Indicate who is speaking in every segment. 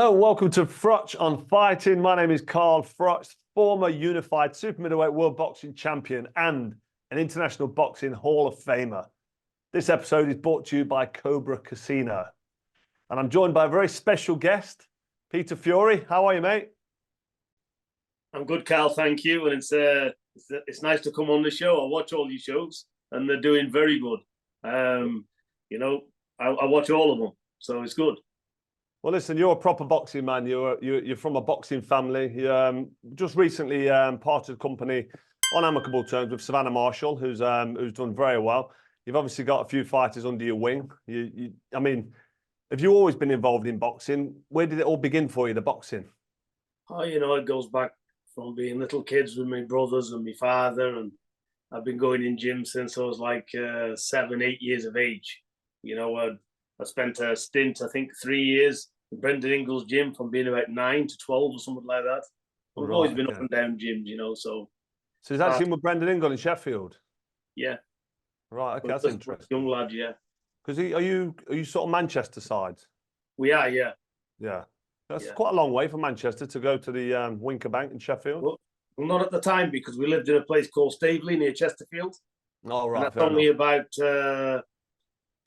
Speaker 1: Hello and welcome to Froch on Fighting. My name is Carl Froch, former unified super middleweight world boxing champion and an international boxing Hall of Famer. This episode is brought to you by Cobra Casino. And I'm joined by a very special guest, Peter Fury. How are you, mate?
Speaker 2: I'm good, Carl, thank you. And it's nice to come on the show. I watch all your shows and they're doing very good. I watch all of them, so it's good.
Speaker 1: Well, listen, you're a proper boxing man. You're from a boxing family. You just recently parted company on amicable terms with Savannah Marshall, who's done very well. You've obviously got a few fighters under your wing. I mean, have you always been involved in boxing? Where did it all begin for you, the boxing?
Speaker 2: Oh, it goes back from being little kids with my brothers and my father, and I've been going in gym since I was like 7, 8 years of age. I spent a stint, I think 3 years, in Brendan Ingle's gym from being about 9 to 12 or something like that. We've always been up and down gyms, So
Speaker 1: is that seen with Brendan Ingle in Sheffield?
Speaker 2: Yeah.
Speaker 1: Right, okay, that's interesting.
Speaker 2: Young lad, yeah.
Speaker 1: Because are you sort of Manchester side?
Speaker 2: We are, yeah.
Speaker 1: Yeah. That's quite a long way from Manchester to go to the Winker Bank in Sheffield.
Speaker 2: Well, not at the time, because we lived in a place called Staveley near Chesterfield.
Speaker 1: Oh, right.
Speaker 2: And that's only about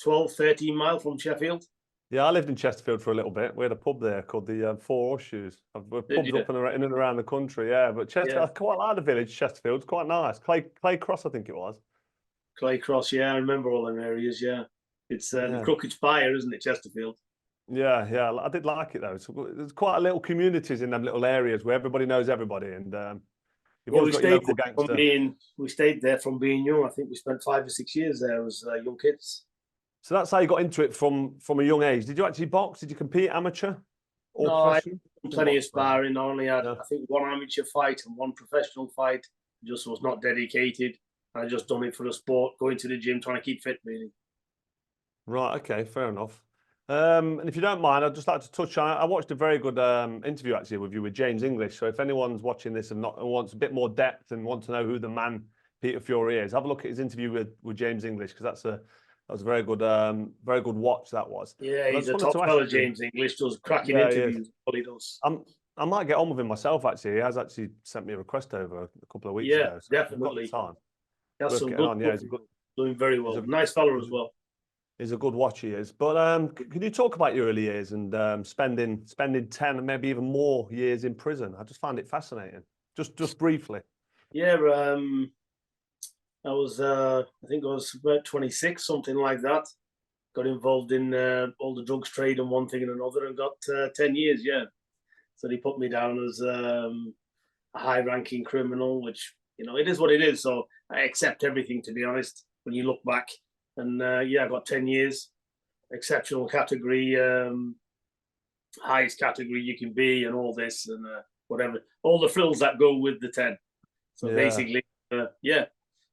Speaker 2: 12, 13 miles from Sheffield.
Speaker 1: Yeah, I lived in Chesterfield for a little bit. We had a pub there called the Four Horseshoes. We've pubs up in and around the country, yeah. But Chester, I quite like the village, Chesterfield. It's quite nice. Clay Cross, I think it was.
Speaker 2: Clay Cross, yeah. I remember all them areas, yeah. It's the Crooked Spire, isn't it, Chesterfield?
Speaker 1: Yeah. I did like it, though. There's quite a little communities in them little areas where everybody knows everybody. And you've always got your local gangster.
Speaker 2: We stayed there from being young. I think we spent 5 or 6 years there as young kids.
Speaker 1: So that's how you got into it from a young age. Did you actually box? Did you compete amateur or professional?
Speaker 2: I had plenty of sparring. I only had, I think, 1 amateur fight and 1 professional fight. Just was not dedicated. I just done it for the sport, going to the gym, trying to keep fit, really.
Speaker 1: Right, okay, fair enough. And if you don't mind, I'd just like to touch on, I watched a very good interview actually with you with James English. So if anyone's watching this and wants a bit more depth and wants to know who the man Peter Fury is, have a look at his interview with James English, because that was a very good watch. That was.
Speaker 2: Yeah, he's a top fellow. James English does cracking interviews. What he does.
Speaker 1: I might get on with him myself. Actually, he has actually sent me a request over a couple of weeks ago.
Speaker 2: So definitely.
Speaker 1: That's
Speaker 2: some good. Doing very well. Nice fella as well.
Speaker 1: He's a good watch, he is. But can you talk about your early years and spending 10 and maybe even more years in prison? I just find it fascinating. Just briefly.
Speaker 2: Yeah, I was, I think I was about 26, something like that. Got involved in all the drugs trade and one thing and another, and got 10 years, yeah. So they put me down as a high-ranking criminal, which, it is what it is. So I accept everything, to be honest, when you look back. And, I got 10 years, exceptional category, highest category you can be, and all this, and whatever. All the frills that go with the 10. So basically,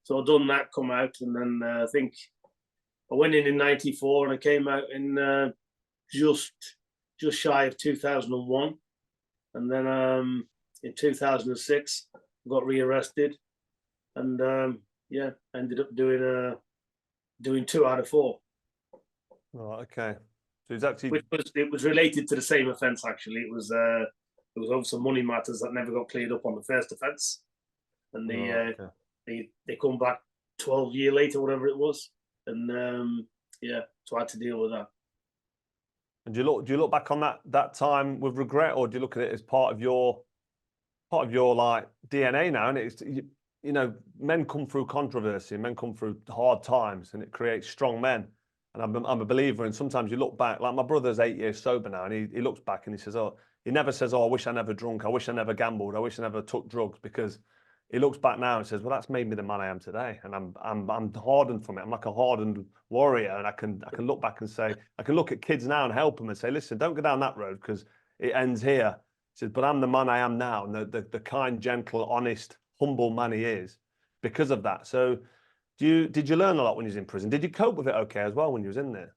Speaker 2: So I've done that, come out, and then I think I went in 94 and I came out in just shy of 2001. And then in 2006, I got rearrested, and ended up doing 2 out of 4.
Speaker 1: Oh, okay. So it's actually
Speaker 2: it was related to the same offence. Actually, it was over some money matters that never got cleared up on the first offence, and they come back 12 years later, whatever it was, and so I had to deal with that.
Speaker 1: And do you look back on that time with regret, or do you look at it as part of your like DNA now? And it's men come through controversy, men come through hard times, and it creates strong men. And I'm a believer. And sometimes you look back, like my brother's 8 years sober now, and he looks back and he says, he never says, I wish I never drunk, I wish I never gambled, I wish I never took drugs, because he looks back now and says, well, that's made me the man I am today. And I'm hardened from it. I'm like a hardened warrior. And I can look back and say, I can look at kids now and help them and say, listen, don't go down that road because it ends here. He says, but I'm the man I am now. And the kind, gentle, honest, humble man he is because of that. So did you learn a lot when you was in prison? Did you cope with it okay as well when you was in there?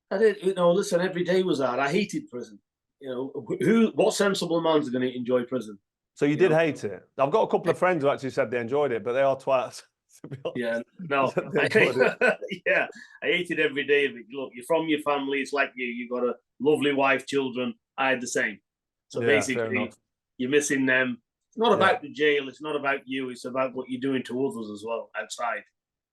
Speaker 2: I did. Listen, every day was hard. I hated prison. What sensible man's going to enjoy prison?
Speaker 1: So you did hate it. I've got a couple of friends who actually said they enjoyed it, but they are twats.
Speaker 2: Yeah, no. I hate it every day. Look, you're from your family. It's like you've got a lovely wife, children, I had the same. So
Speaker 1: Yeah, fair
Speaker 2: basically,
Speaker 1: enough.
Speaker 2: you're missing them. It's not
Speaker 1: Yeah,
Speaker 2: about the jail. It's not about you. It's about what you're doing to others as well outside.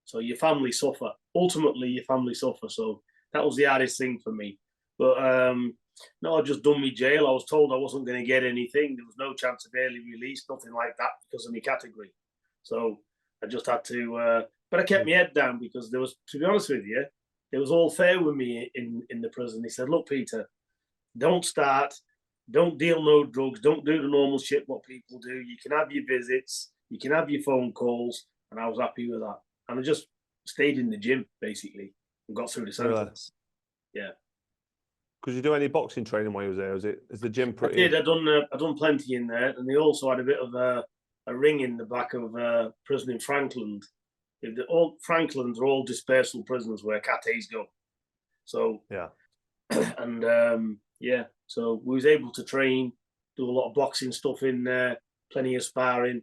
Speaker 2: So your family suffer. Ultimately, your family suffer. So that was the hardest thing for me. But no, I just done me jail. I was told I wasn't going to get anything. There was no chance of early release, nothing like that because of my category. So I just had to. But I kept my head down because there was, to be honest with you, it was all fair with me in the prison. He said, "Look, Peter, don't start, don't deal no drugs, don't do the normal shit what people do. You can have your visits, you can have your phone calls," and I was happy with that. And I just stayed in the gym basically and got through the
Speaker 1: really.
Speaker 2: sentence. Yeah,
Speaker 1: Could you do any boxing training while you was there? Is the gym
Speaker 2: I
Speaker 1: pretty?
Speaker 2: did. I done plenty in there, and they also had a bit of a ring in the back of prison in Frankland. All Franklands are all dispersal prisons where cates go. So
Speaker 1: Yeah.
Speaker 2: and yeah, so we was able to train, do a lot of boxing stuff in there, plenty of sparring,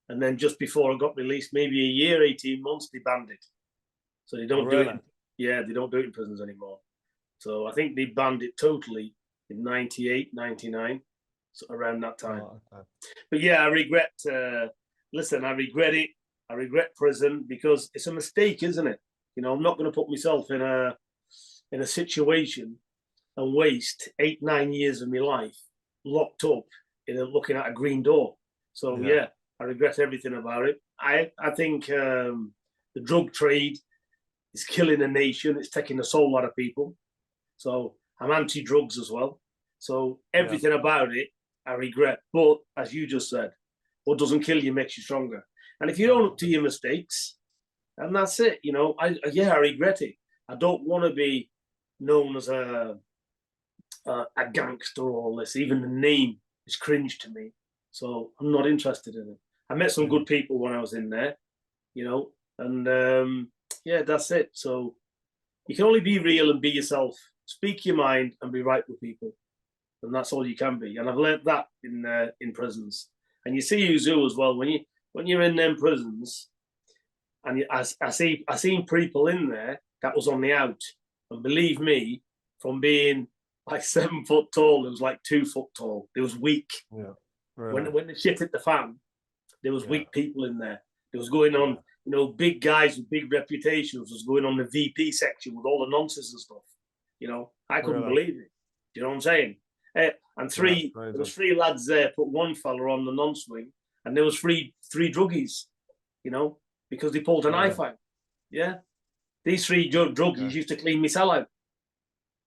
Speaker 2: and then just before I got released, maybe a year, 18 months, they banned it. So they
Speaker 1: Oh,
Speaker 2: don't do it.
Speaker 1: really?
Speaker 2: Yeah, they don't do it in prisons anymore. So I think they banned it totally in 98, 99, so around that time.
Speaker 1: Oh, okay.
Speaker 2: But yeah, I regret. Listen, I regret it. I regret prison because it's a mistake, isn't it? You know, I'm not going to put myself in a situation and waste 8, 9 years of my life locked up looking at a green door. So
Speaker 1: Yeah.
Speaker 2: yeah, I regret everything about it. I think the drug trade is killing a nation. It's taking the soul out of people. So I'm anti-drugs as well. So
Speaker 1: Yeah.
Speaker 2: everything about it, I regret. But as you just said, what doesn't kill you makes you stronger. And if you own up to your mistakes, and that's it, you know, I regret it. I don't want to be known as a gangster or all this. Even the name is cringe to me. So I'm not interested in it. I met some good people when I was in there, you know, and yeah, that's it. So you can only be real and be yourself. Speak your mind and be right with people, and that's all you can be. And I've learned that in prisons. And you see Uzu as well when you're in them prisons, and I seen people in there that was on the out, and believe me, from being like 7 foot tall, it was like 2 foot tall. It was weak.
Speaker 1: Yeah. Really?
Speaker 2: When the shit hit the fan, there was
Speaker 1: Yeah.
Speaker 2: weak people in there. There was going on,
Speaker 1: Yeah.
Speaker 2: you know, big guys with big reputations was going on the VP section with all the nonsense and stuff. You know, I couldn't
Speaker 1: Really?
Speaker 2: believe it. Do you know what I'm saying? And
Speaker 1: Yeah, it's
Speaker 2: there
Speaker 1: crazy.
Speaker 2: was 3 lads there. Put one fella on the non-swing, and there was three druggies. You know, because they pulled a
Speaker 1: Really?
Speaker 2: knife out. Yeah, these 3 druggies
Speaker 1: Okay.
Speaker 2: used to clean me cell out.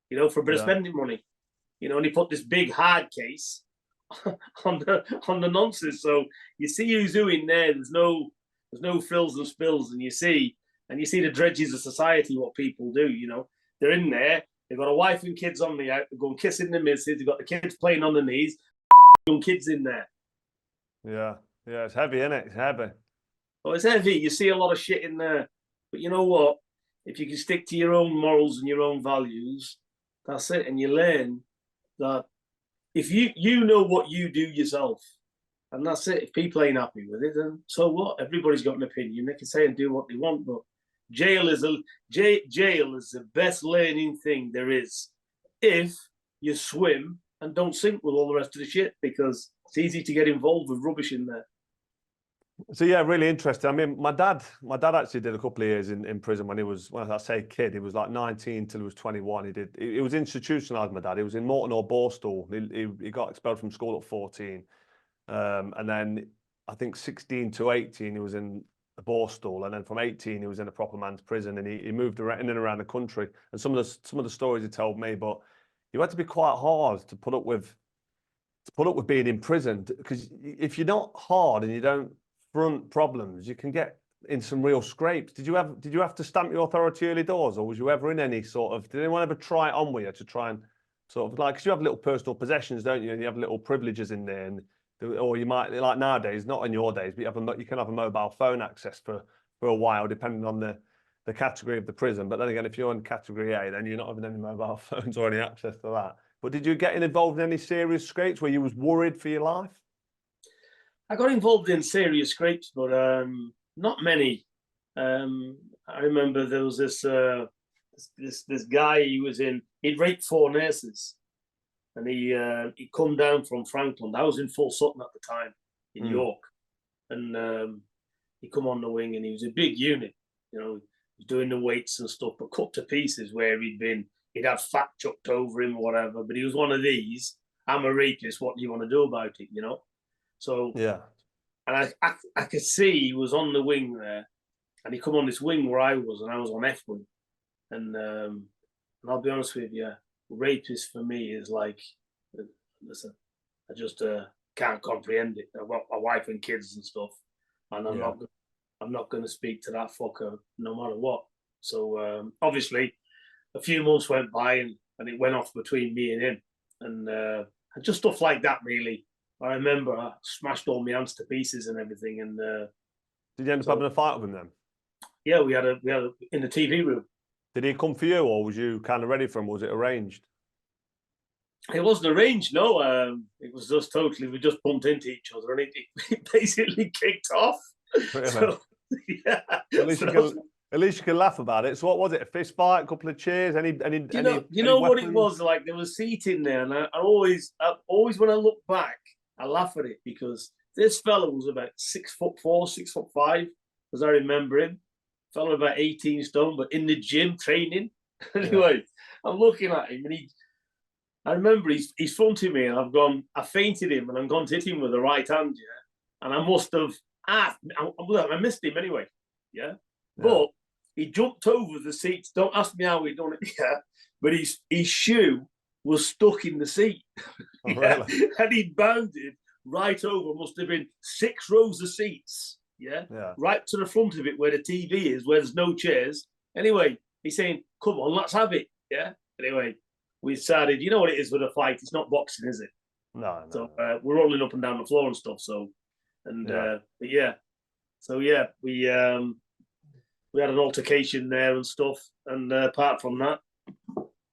Speaker 2: You know, for a bit of
Speaker 1: Yeah.
Speaker 2: spending money. You know, and he put this big hard case on the nonsense. So you see who's doing there. There's no frills and spills, and you see the dredges of society. What people do, you know, they're in there. They've got a wife and kids on the out. They're going kissing the missus. They've got the kids playing on the knees. Young kids in there.
Speaker 1: Yeah. Yeah. It's heavy, isn't it? It's heavy.
Speaker 2: Oh, it's heavy. You see a lot of shit in there. But you know what? If you can stick to your own morals and your own values, that's it. And you learn that if you know what you do yourself, and that's it. If people ain't happy with it, then so what? Everybody's got an opinion. They can say and do what they want, but jail is the best learning thing there is if you swim and don't sink with all the rest of the shit, because it's easy to get involved with rubbish in there.
Speaker 1: So yeah, really interesting. I mean, my dad actually did a couple of years in prison when I say kid, he was like 19 till he was 21. He was institutionalized, my dad. He was in Morton or Borstal. He got expelled from school at 14. And then I think 16 to 18, he was in a Borstal. And then from 18, he was in a proper man's prison, and he moved around in and around the country. And some of the stories he told me, but you had to be quite hard to put up with being imprisoned, because if you're not hard and you don't front problems, you can get in some real scrapes. Did you have to stamp your authority early doors, or was you ever in any sort of? Did anyone ever try it on with you to try and sort of like, because you have little personal possessions, don't you? And you have little privileges in there, or you might, like nowadays, not in your days, but you can have a mobile phone access for a while, depending on the category of the prison. But then again, if you're in category A, then you're not having any mobile phones or any access to that. But did you get involved in any serious scrapes where you was worried for your life?
Speaker 2: I got involved in serious scrapes, but not many. I remember there was this guy. He'd raped 4 nurses. and he come down from Franklin. I was in Full Sutton at the time in York, and he come on the wing, and he was a big unit, you know, doing the weights and stuff, but cut to pieces where he'd had fat chucked over him or whatever. But he was one of these. I'm a rapist. What do you want to do about it? You know. So
Speaker 1: yeah,
Speaker 2: and I could see he was on the wing there, and he come on this wing where I was, and I was on F wing, and I'll be honest with you, rapist for me is like, listen, I just can't comprehend it. I've got my wife and kids and stuff, and I'm not going to speak to that fucker no matter what. So obviously, a few months went by, and it went off between me and him, and just stuff like that. Really, I remember I smashed all my hands to pieces and everything. And
Speaker 1: did you end up having a fight with him then?
Speaker 2: Yeah, we had a in the TV room.
Speaker 1: Did he come for you, or was you kind of ready for him? Was it arranged?
Speaker 2: It wasn't arranged, no. It was just totally, we just bumped into each other, and it basically kicked off.
Speaker 1: Really?
Speaker 2: So, yeah.
Speaker 1: At least you can laugh about it. So what was it? A fist fight, a couple of cheers, any
Speaker 2: you know what it was like? There was seating there, and I always when I look back, I laugh at it because this fella was about 6'4", 6'5", as I remember him. Fella about 18 stone, but in the gym training. Anyway, yeah. I'm looking at him, and I remember he's fronting me, and I fainted him, and I'm gone to hit him with the right hand, yeah. And I must have, I missed him anyway, yeah. But he jumped over the seats. Don't ask me how he done it, yeah. But his shoe was stuck in the seat,
Speaker 1: oh, really?
Speaker 2: And he bounded right over. Must have been 6 rows of seats, yeah, right to the front of it where the TV is, where there's no chairs. Anyway, he's saying, "Come on, let's have it," yeah. Anyway, we decided, you know what it is with a fight, it's not boxing, is it?
Speaker 1: No.
Speaker 2: So we're rolling up and down the floor and stuff. So, and we had an altercation there and stuff. And apart from that,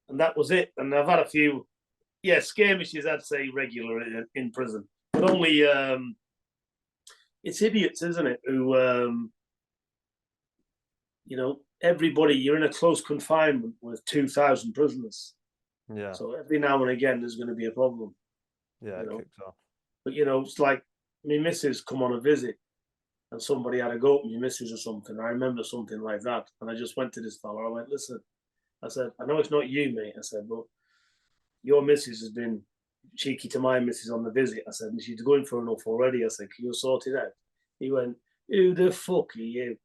Speaker 2: and that was it. And I've had a few, skirmishes, I'd say, regular in prison, but only it's idiots, isn't it? Who everybody, you're in a close confinement with 2,000 prisoners.
Speaker 1: Yeah.
Speaker 2: So every now and again, there's going to be a problem.
Speaker 1: Yeah, it kicks off.
Speaker 2: But it's like my missus come on a visit, and somebody had a go at my missus or something. I remember something like that, and I just went to this fella. I went, "Listen," I said, "I know it's not you, mate." I said, "But your missus has been cheeky to my missus on the visit." I said, "And she's going for enough already." I said, "Can you sort it out?" He went, "Who the fuck are you?"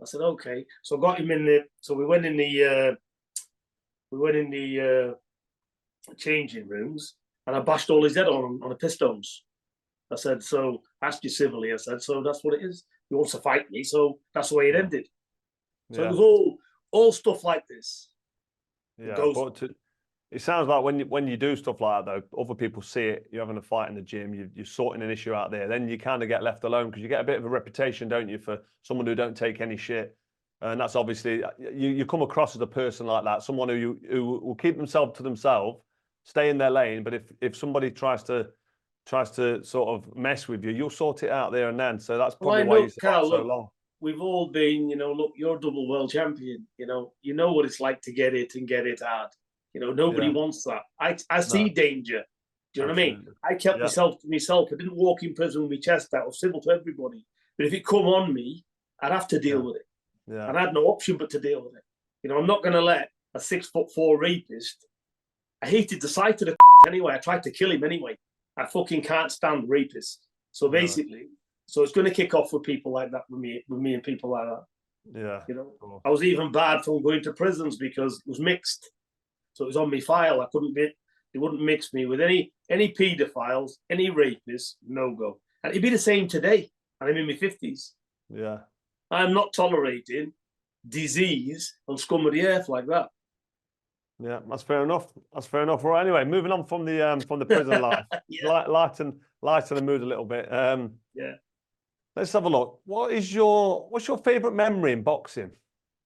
Speaker 2: I said, "Okay." So I got him in the. So we went in the changing rooms, and I bashed all his head on the pistons. I said, "So asked you civilly." I said, "So that's what it is. He wants to fight me, so that's the way it ended." So it was all stuff like this.
Speaker 1: Yeah, but it sounds like when you do stuff like that, though, other people see it. You're having a fight in the gym. You're sorting an issue out there. Then you kind of get left alone because you get a bit of a reputation, don't you, for someone who don't take any shit. And that's obviously you come across as a person like that, someone who will keep themselves to themselves, stay in their lane. But if somebody tries to sort of mess with you, you'll sort it out there and then. So that's probably why you survived so long.
Speaker 2: We've all been, look, you're double world champion. You know what it's like to get it and get it hard. Nobody wants that. I see danger. Do you know what I mean? I kept myself to myself. I didn't walk in prison with my chest out. I was civil to everybody. But if it come on me, I'd have to deal with it. Yeah. And I had no option but to deal with it. I'm not going to let a 6'4" rapist. I hated the sight of the anyway. I tried to kill him anyway. I fucking can't stand rapists. So basically, so it's going to kick off with people like that, with me and people like that.
Speaker 1: Yeah.
Speaker 2: I was even bad from going to prisons because it was mixed. So it was on my file. They wouldn't mix me with any paedophiles, any rapists, no go. And it'd be the same today. And I'm in my 50s.
Speaker 1: Yeah.
Speaker 2: I'm not tolerating disease on scum of the earth like that.
Speaker 1: Yeah, that's fair enough. That's fair enough. Right, anyway, moving on from the prison life, lighten the mood a little bit. Let's have a look. What's your favourite memory in boxing?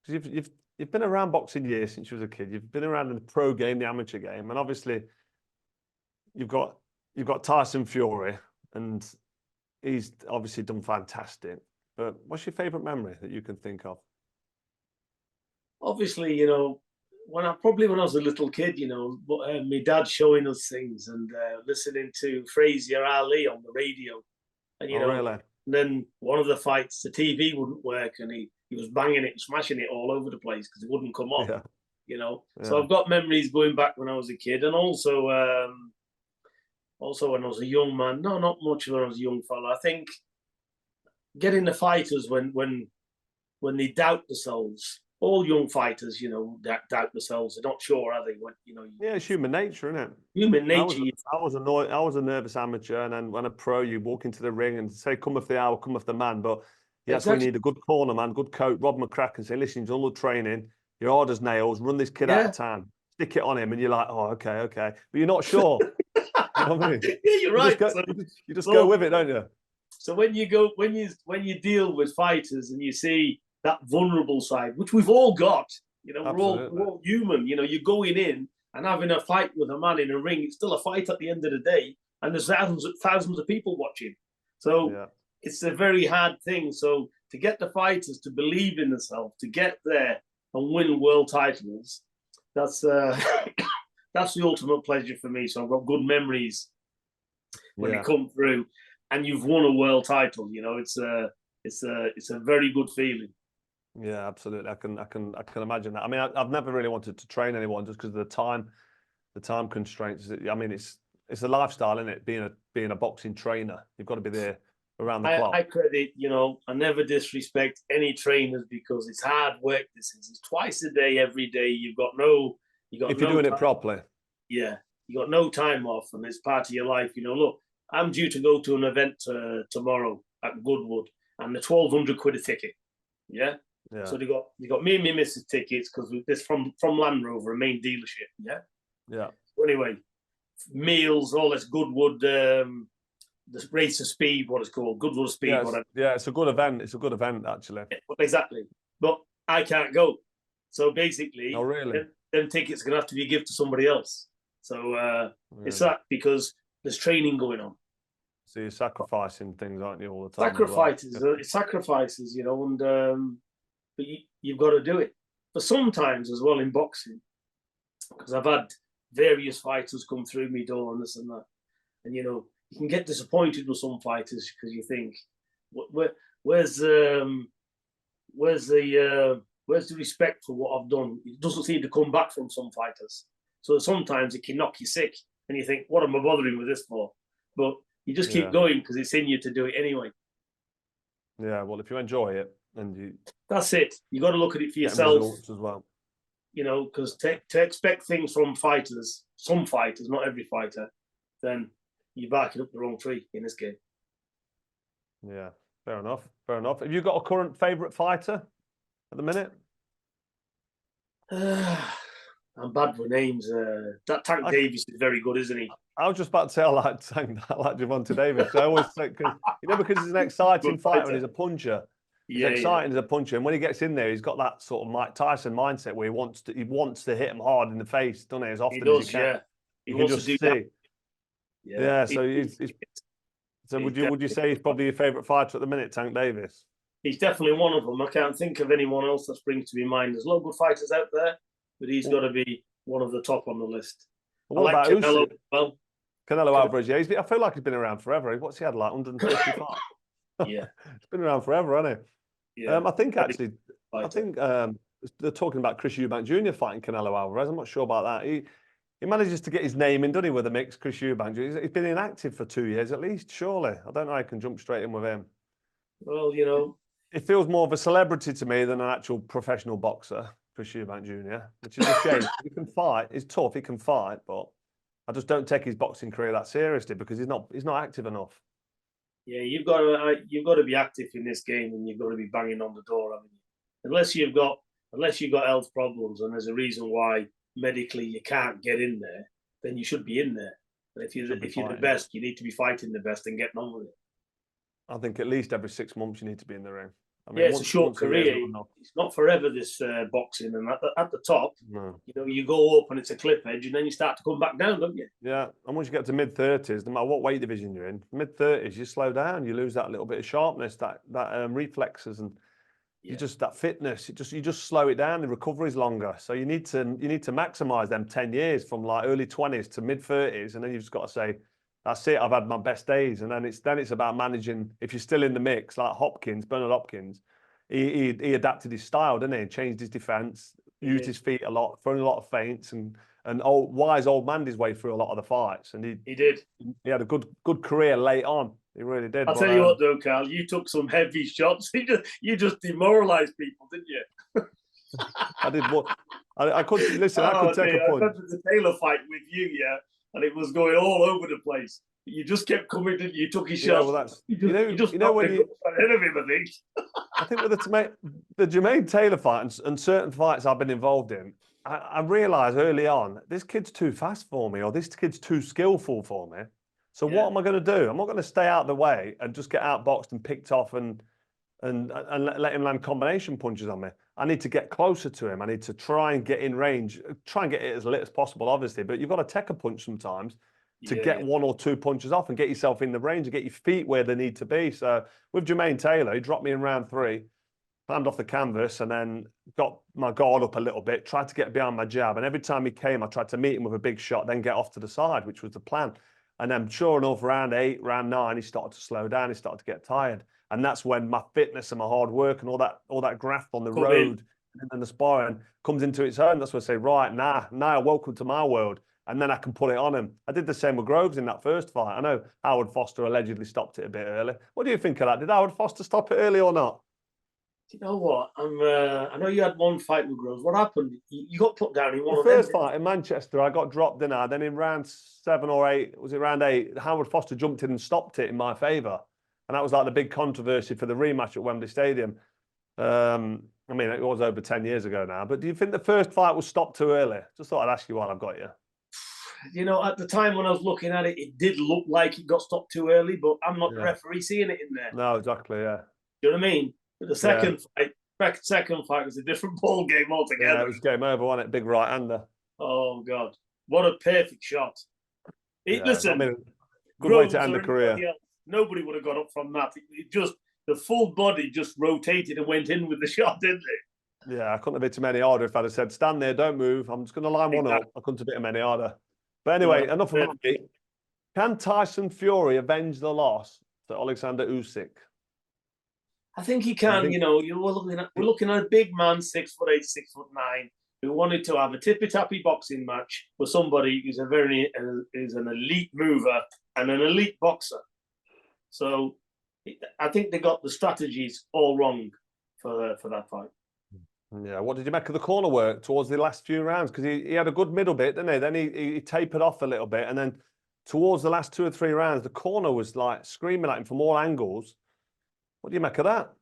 Speaker 1: Because you've been around boxing years since you was a kid. You've been around in the pro game, the amateur game, and obviously you've got Tyson Fury, and he's obviously done fantastic. But what's your favourite memory that you can think of?
Speaker 2: Obviously, when I was a little kid, you know, my dad showing us things and listening to Frazier Ali on the radio, and you
Speaker 1: Oh,
Speaker 2: know,
Speaker 1: really?
Speaker 2: and then one of the fights, the TV wouldn't work, and he was banging it, smashing it all over the place because it wouldn't come on.
Speaker 1: Yeah.
Speaker 2: You know, so
Speaker 1: Yeah.
Speaker 2: I've got memories going back when I was a kid, and also when I was a young man. No, not much when I was a young fella. I think getting the fighters when they doubt themselves. All young fighters, you know, doubt themselves. They're not sure, are they? When you know,
Speaker 1: Yeah, it's human nature, isn't it?
Speaker 2: human
Speaker 1: I was
Speaker 2: nature.
Speaker 1: I was annoyed. I was a nervous amateur, and then when a pro, you walk into the ring and say, "Come off the hour, come off the man." But yeah, that's why you
Speaker 2: Exactly.
Speaker 1: need a good corner man, good coach, Rob McCracken. Say, "Listen, you've done all the training. You're hard as nails. Run this kid out
Speaker 2: Yeah.
Speaker 1: of town. Stick it on him." And you're like, "Oh, okay, okay," but you're not sure. You know what I mean?
Speaker 2: Yeah, you're
Speaker 1: You just
Speaker 2: right.
Speaker 1: go. You just go with it, don't you?
Speaker 2: So when you deal with fighters and you see that vulnerable side, which we've all got, you know,
Speaker 1: Absolutely.
Speaker 2: we're all human. You know, you're going in and having a fight with a man in a ring. It's still a fight at the end of the day, and there's thousands of people watching. So
Speaker 1: Yeah.
Speaker 2: it's a very hard thing. So to get the fighters to believe in themselves, to get there and win world titles, that's that's the ultimate pleasure for me. So I've got good memories when they
Speaker 1: Yeah.
Speaker 2: come through, and you've won a world title. You know, it's a very good feeling.
Speaker 1: Yeah, absolutely. I can imagine that. I mean, I've never really wanted to train anyone just because of the time constraints. I mean, it's a lifestyle, isn't it? Being a boxing trainer, you've got to be there around the
Speaker 2: I
Speaker 1: clock.
Speaker 2: credit, you know, I never disrespect any trainers because it's hard work. This is it's twice a day, every day. You got
Speaker 1: If you're
Speaker 2: no
Speaker 1: doing it
Speaker 2: time.
Speaker 1: properly.
Speaker 2: Yeah, you got no time off, and it's part of your life. You know, look, I'm due to go to an event tomorrow at Goodwood, and the 1,200 quid a ticket. Yeah.
Speaker 1: Yeah.
Speaker 2: So they got me and my missus tickets because this from Land Rover, a main dealership. Yeah.
Speaker 1: Yeah.
Speaker 2: So anyway, meals, all this Goodwood, the race of speed, what it's called, Goodwood Speed,
Speaker 1: Yes.
Speaker 2: whatever.
Speaker 1: Yeah. It's a good event. It's a good event, actually.
Speaker 2: Exactly. But I can't go. So
Speaker 1: Oh,
Speaker 2: basically,
Speaker 1: really?
Speaker 2: them tickets are gonna have to be given to somebody else. So it's
Speaker 1: Really?
Speaker 2: that because there's training going on.
Speaker 1: So you're sacrificing things, aren't you, all the time as well?
Speaker 2: Sacrifices, you know, and but you've got to do it. But sometimes as well in boxing, because I've had various fighters come through me door and this and that, and you know, you can get disappointed with some fighters because you think, where, where's where's the where's the respect for what I've done? It doesn't seem to come back from some fighters. So sometimes it can knock you sick, and you think, what am I bothering with this for? But you just keep
Speaker 1: Yeah.
Speaker 2: going because it's in you to do it anyway.
Speaker 1: Yeah. Well, if you enjoy it and you
Speaker 2: That's it. You got to look at it for
Speaker 1: get
Speaker 2: yourself,
Speaker 1: results as well.
Speaker 2: you know, because to expect things from fighters, some fighters, not every fighter, then you're barking up the wrong tree in this game.
Speaker 1: Yeah. Fair enough. Fair enough. Have you got a current favourite fighter at the minute?
Speaker 2: I'm bad with names. That Tank Davis is very good, isn't he?
Speaker 1: I was just about to say I like saying that, I like Javante Davis. I always say because he's an exciting fighter and he's a puncher. He's
Speaker 2: Yeah,
Speaker 1: exciting as a puncher, and when he gets in there, he's got that sort of Mike Tyson mindset where he wants to hit him hard in the face, doesn't he? As
Speaker 2: he
Speaker 1: often as he
Speaker 2: does.
Speaker 1: can.
Speaker 2: Yeah, he
Speaker 1: You can
Speaker 2: wants to
Speaker 1: just
Speaker 2: do that.
Speaker 1: see.
Speaker 2: Yeah,
Speaker 1: Yeah. So so would you say he's probably your favourite fighter at the minute, Tank Davis?
Speaker 2: he's definitely one of them. I can't think of anyone else that springs to my mind. There's a lot of good fighters out there, but he's got
Speaker 1: Well,
Speaker 2: to be one of the top on the list. I
Speaker 1: what
Speaker 2: like
Speaker 1: about
Speaker 2: Canelo
Speaker 1: Usyk?
Speaker 2: as well.
Speaker 1: Canelo Alvarez? Yeah, I feel like he's been around forever. What's he had, like 155?
Speaker 2: Yeah,
Speaker 1: He's been around forever, hasn't he?
Speaker 2: yeah.
Speaker 1: I think actually, I
Speaker 2: Fighter.
Speaker 1: think they're talking about Chris Eubank Jr. fighting Canelo Alvarez. I'm not sure about that. He manages to get his name in, doesn't he, with the mix, Chris Eubank Jr. He's been inactive for 2 years at least, surely. I don't know how I can jump straight in with him.
Speaker 2: Well, you know,
Speaker 1: It feels more of a celebrity to me than an actual professional boxer, Chris Eubank Jr., which is a shame. He can fight. He's tough. He can fight, but I just don't take his boxing career that seriously because he's not active enough.
Speaker 2: yeah, you've got to be active in this game, and you've got to be banging on the door, haven't you? Unless you've got health problems, and there's a reason why medically you can't get in there, then you should be in there. And
Speaker 1: Should be
Speaker 2: if you're the
Speaker 1: fighting.
Speaker 2: best, you need to be fighting the best and getting on with it.
Speaker 1: I think at least every 6 months you need to be in the ring. I
Speaker 2: Yeah,
Speaker 1: mean,
Speaker 2: it's a short
Speaker 1: once a year is not
Speaker 2: career.
Speaker 1: enough.
Speaker 2: It's not forever, this boxing. And at the top,
Speaker 1: No.
Speaker 2: you know, you go up and it's a cliff edge, and then you start to come back down, don't you?
Speaker 1: Yeah, and once you get to mid-30s, no matter what weight division you're in, mid-30s, you slow down, you lose that little bit of sharpness, that reflexes, and you just that fitness. You just slow it down. The recovery's longer, so you need to maximize them 10 years from like early 20s to mid 30s, and then you've just got to say, that's it. I've had my best days, and then it's about managing. If you're still in the mix, like Bernard Hopkins, he adapted his style, didn't he? Changed his defense, used his feet a lot, thrown a lot of feints, and wise old man his way through a lot of the fights, and
Speaker 2: he did.
Speaker 1: He had a good career late on. He really did.
Speaker 2: I'll tell you what, though, Carl, you took some heavy shots. You just demoralised people, didn't you?
Speaker 1: I did what I could listen. I could take a punch.
Speaker 2: I went to the Taylor fight with you, yeah, and it was going all over the place. You just kept coming, didn't you? You took his shots.
Speaker 1: Well, that's
Speaker 2: you just know when you ahead of him, I think.
Speaker 1: I think with the Jermaine Taylor fight and certain fights I've been involved in, I realised early on this kid's too fast for me, or this kid's too skillful for me. So what am I going to do? I'm not going to stay out of the way and just get outboxed and picked off and let him land combination punches on me. I need to get closer to him. I need to try and get in range, try and get it as lit as possible, obviously. But you've got to take a punch sometimes to get one or two punches off and get yourself in the range and get your feet where they need to be. So with Jermaine Taylor, he dropped me in round 3, climbed off the canvas, and then got my guard up a little bit, tried to get behind my jab. And every time he came, I tried to meet him with a big shot, then get off to the side, which was the plan. And then sure enough, round 8, round 9, he started to slow down. He started to get tired. And that's when my fitness and my hard work and all that graft on the road and the sparring comes into its own. That's when I say, right, now welcome to my world. And then I can put it on him. I did the same with Groves in that first fight. I know Howard Foster allegedly stopped it a bit early. What do you think of that? Did Howard Foster stop it early or not?
Speaker 2: You know what? I know you had one fight with Groves. What happened? You got put down in one
Speaker 1: the
Speaker 2: of them.
Speaker 1: First fight in Manchester, I got dropped, didn't I? Then in round 7 or 8, was it round 8? Howard Foster jumped in and stopped it in my favour. And that was like the big controversy for the rematch at Wembley Stadium. I mean, it was over 10 years ago now. But do you think the first fight was stopped too early? Just thought I'd ask you while I've got you.
Speaker 2: You know, at the time when I was looking at it, it did look like it got stopped too early, but I'm not the referee seeing it in there.
Speaker 1: No, exactly, yeah.
Speaker 2: Do you know what I mean? But the second fight was a different ball game altogether.
Speaker 1: Yeah, it was game over, wasn't it? Big right-hander.
Speaker 2: Oh, God. What a perfect shot. Listen,
Speaker 1: I mean, good way to end the career.
Speaker 2: Nobody would have got up from that. It just, the full body just rotated and went in with the shot, didn't it?
Speaker 1: Yeah, I couldn't have been too many harder if I'd have said, stand there, don't move. I'm just going to line one up. I couldn't have been many harder. But anyway, enough about me. Can Tyson Fury avenge the loss to Alexander Usyk?
Speaker 2: I think he can. You know, we're looking at a big man, 6'8", 6'9", who wanted to have a tippy-tappy boxing match with somebody who's an elite mover and an elite boxer. So I think they got the strategies all wrong for that fight.
Speaker 1: Yeah, what did you make of the corner work towards the last few rounds? Because he had a good middle bit, didn't he? Then he tapered off a little bit, and then towards the last 2 or 3 rounds, the corner was like screaming at him from all angles. What do you make of that?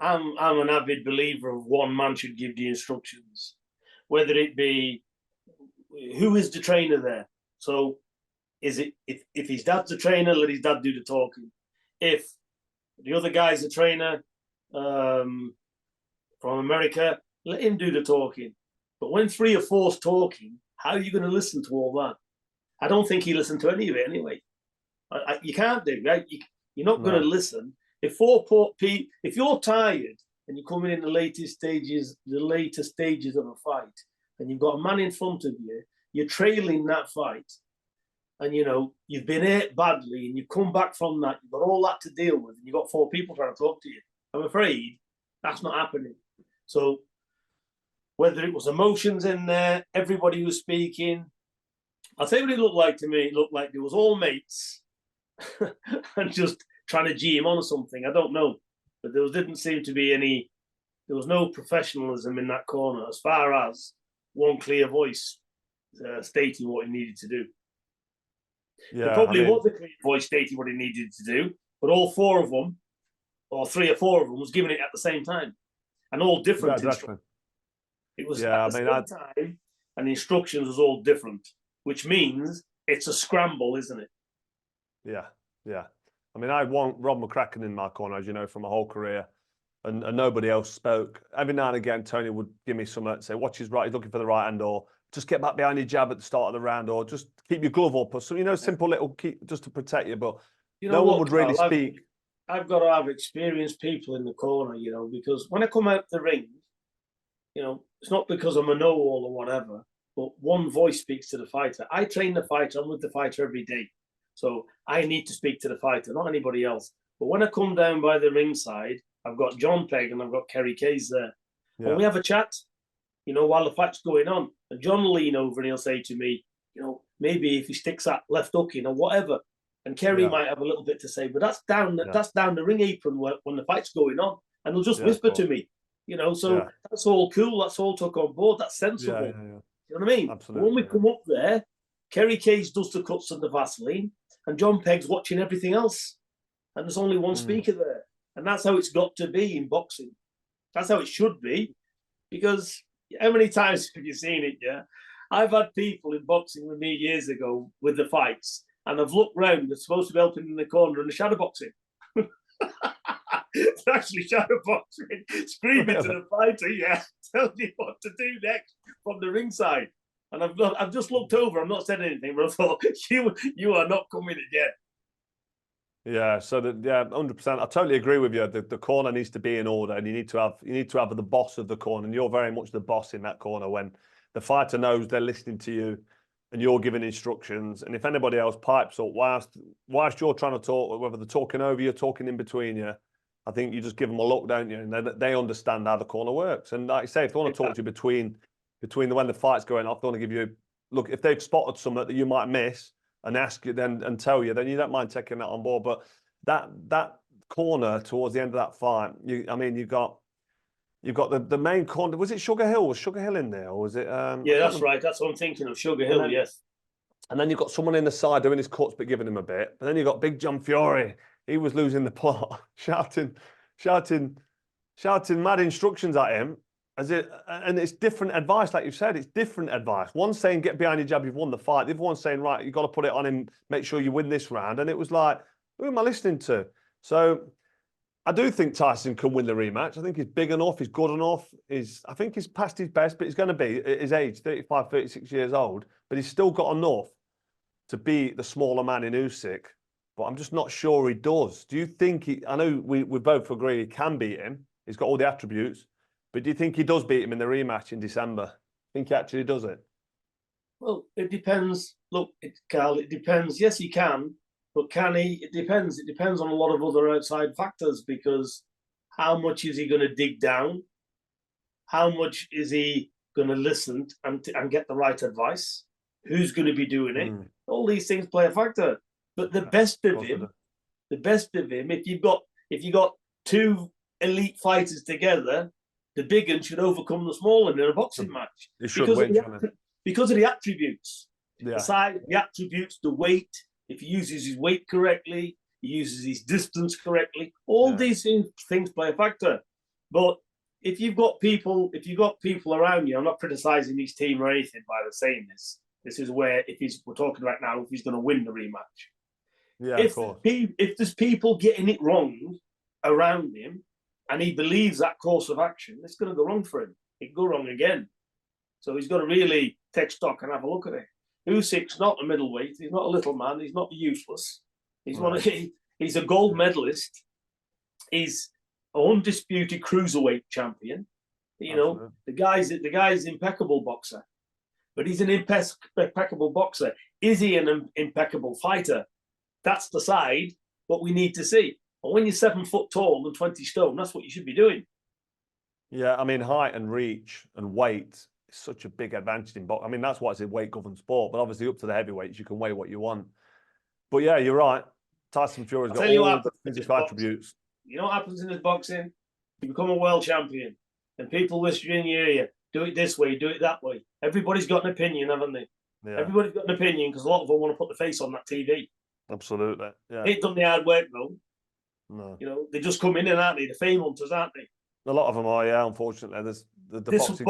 Speaker 2: I'm an avid believer of one man should give the instructions, whether it be who is the trainer there. So is it if his dad's the trainer, let his dad do the talking. If the other guy's the trainer from America, let him do the talking. But when 3 or 4's talking, how are you going to listen to all that? I don't think he listened to any of it anyway. You can't do, right? You're not going to listen. If you're tired and you're coming in the later stages of a fight, and you've got a man in front of you, you're trailing that fight, and you know you've been hurt badly, and you've come back from that, you've got all that to deal with, and you've got 4 people trying to talk to you. I'm afraid that's not happening. So whether it was emotions in there, everybody was speaking. I'll tell you what it looked like to me. It looked like it was all mates and just trying to G him on or something. I don't know. But there didn't seem to be there was no professionalism in that corner as far as one clear voice stating what he needed to do. Yeah, there probably was a clear voice stating what he needed to do, but all 4 of them, or 3 or 4 of them, was giving it at the same time. And all different instructions. It was at the same time, and the instructions was all different, which means it's a scramble, isn't it?
Speaker 1: Yeah, yeah. I mean, I want Rob McCracken in my corner, as you know, from my whole career, and nobody else spoke. Every now and again, Tony would give me some, say, watch his right, he's looking for the right hand, or just get back behind your jab at the start of the round, or just keep your glove up, or some, simple little keep just to protect you. But no one would really speak.
Speaker 2: I've got to have experienced people in the corner, you know, because when I come out the ring, you know, it's not because I'm a know-all or whatever, but one voice speaks to the fighter. I train the fighter. I'm with the fighter every day. So I need to speak to the fighter, not anybody else. But when I come down by the ringside, I've got John Pegg and I've got Kerry Case there.
Speaker 1: Yeah.
Speaker 2: And we have a chat, you know, while the fight's going on. And John will lean over and he'll say to me, you know, maybe if he sticks that left hook in or whatever. And Kerry might have a little bit to say, but that's down the ring apron when the fight's going on. And he'll just whisper to me, you know, so that's all cool. That's all took on board. That's sensible.
Speaker 1: Yeah.
Speaker 2: You know what I mean?
Speaker 1: Absolutely.
Speaker 2: But when we come up there, Kerry Case does the cuts and the Vaseline, and John Pegg's watching everything else. And there's only one speaker there. And that's how it's got to be in boxing. That's how it should be. Because how many times have you seen it, yeah? I've had people in boxing with me years ago with the fights, and I've looked round, they're supposed to be helping in the corner and they're shadow boxing. They're actually shadow boxing, screaming to the fighter, telling you what to do next from the ringside. And I've just looked over, I've not said anything, but I thought, you are not coming again.
Speaker 1: Yeah, so 100%. I totally agree with you. The corner needs to be in order, and you need to have the boss of the corner, and you're very much the boss in that corner when the fighter knows they're listening to you and you're giving instructions. And if anybody else pipes up whilst you're trying to talk, whether they're talking over you, talking in between you, I think you just give them a look, don't you? And they understand how the corner works. And like I say, if they want to talk to you between when the fight's going off, they want to give you look, if they've spotted something that you might miss and ask you then and tell you, then you don't mind taking that on board. But that corner towards the end of that fight, you've got the main corner. Was it Sugar Hill? Was Sugar Hill in there, or was it?
Speaker 2: Yeah, that's right. That's what I'm thinking of. Sugar Hill, yes.
Speaker 1: And then you've got someone in the side doing his cuts but giving him a bit. But then you've got Big John Fury. He was losing the plot, shouting mad instructions at him. And it's different advice, like you said. It's different advice. One saying, get behind your jab, you've won the fight. The other one saying, right, you've got to put it on him, make sure you win this round. And it was like, who am I listening to? So I do think Tyson can win the rematch. I think he's big enough, he's good enough. I think he's past his best, but he's going to be, at his age, 35, 36 years old, but he's still got enough to beat the smaller man in Usyk. But I'm just not sure he does. Do you think I know we both agree he can beat him. He's got all the attributes. But do you think he does beat him in the rematch in December? Think he actually does it?
Speaker 2: Well, it depends. Look, Carl, it depends. Yes, he can. But can he? It depends. It depends on a lot of other outside factors, because how much is he going to dig down? How much is he going to listen and get the right advice? Who's going to be doing it? All these things play a factor. But the best of him, if you've got two elite fighters together, the big one should overcome the small one in a boxing match. Because of the attributes. Yeah. The size, the attributes, the weight. If he uses his weight correctly, he uses his distance correctly. All these things play a factor. But if you've got people around you, I'm not criticizing his team or anything by saying this. This is where we're talking right now, if he's going to win the rematch.
Speaker 1: Yeah, of course.
Speaker 2: If there's people getting it wrong around him, and he believes that course of action, it's going to go wrong for him. It can go wrong again. So he's got to really take stock and have a look at it. Usyk's not a middleweight. He's not a little man. He's not useless. He's a gold medalist. He's an undisputed cruiserweight champion. You know, the guy's an impeccable boxer. But he's an impeccable boxer. Is he an impeccable fighter? That's the side what we need to see. And when you're 7 foot tall and 20 stone, that's what you should be doing.
Speaker 1: Yeah, I mean, height and reach and weight is such a big advantage in boxing. I mean, that's why it's a weight-governed sport. But obviously, up to the heavyweights, you can weigh what you want. But yeah, you're right. Tyson Fury's got all the physical attributes.
Speaker 2: You know what happens in this boxing? You become a world champion, and people whisper in your ear, do it this way, do it that way. Everybody's got an opinion, haven't they? Yeah. Everybody's got an opinion, because a lot of them want to put the face on that TV.
Speaker 1: Absolutely. Yeah.
Speaker 2: They ain't done the hard work, though.
Speaker 1: No.
Speaker 2: You know, they just come in and aren't they? The fame hunters, aren't they?
Speaker 1: A lot of them are, yeah, unfortunately. There's
Speaker 2: this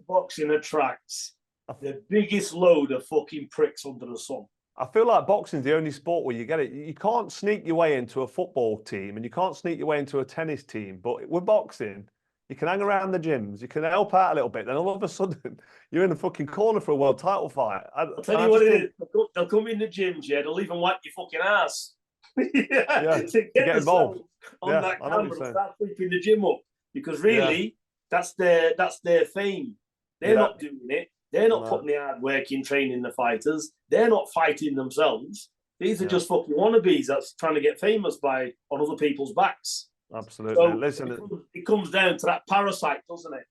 Speaker 2: boxing attracts the biggest load of fucking pricks under the sun.
Speaker 1: I feel like boxing's the only sport where you get it. You can't sneak your way into a football team and you can't sneak your way into a tennis team. But with boxing, you can hang around the gyms, you can help out a little bit. Then all of a sudden, you're in the fucking corner for a world title fight.
Speaker 2: I'll tell you what it is. They'll come in the gyms, yeah, they'll even wipe your fucking ass.
Speaker 1: Yeah,
Speaker 2: to
Speaker 1: to
Speaker 2: get
Speaker 1: get involved.
Speaker 2: themselves on
Speaker 1: Yeah,
Speaker 2: that
Speaker 1: I know what you're
Speaker 2: camera and
Speaker 1: saying.
Speaker 2: start sweeping the gym up, because
Speaker 1: Yeah,
Speaker 2: really that's their fame. They're
Speaker 1: yeah,
Speaker 2: not doing it. They're not
Speaker 1: no,
Speaker 2: putting the hard work in training the fighters. They're not fighting themselves. These are
Speaker 1: yeah,
Speaker 2: just fucking wannabes that's trying to get famous by on other people's backs.
Speaker 1: absolutely.
Speaker 2: So
Speaker 1: Listen,
Speaker 2: it comes down to that parasite, doesn't it?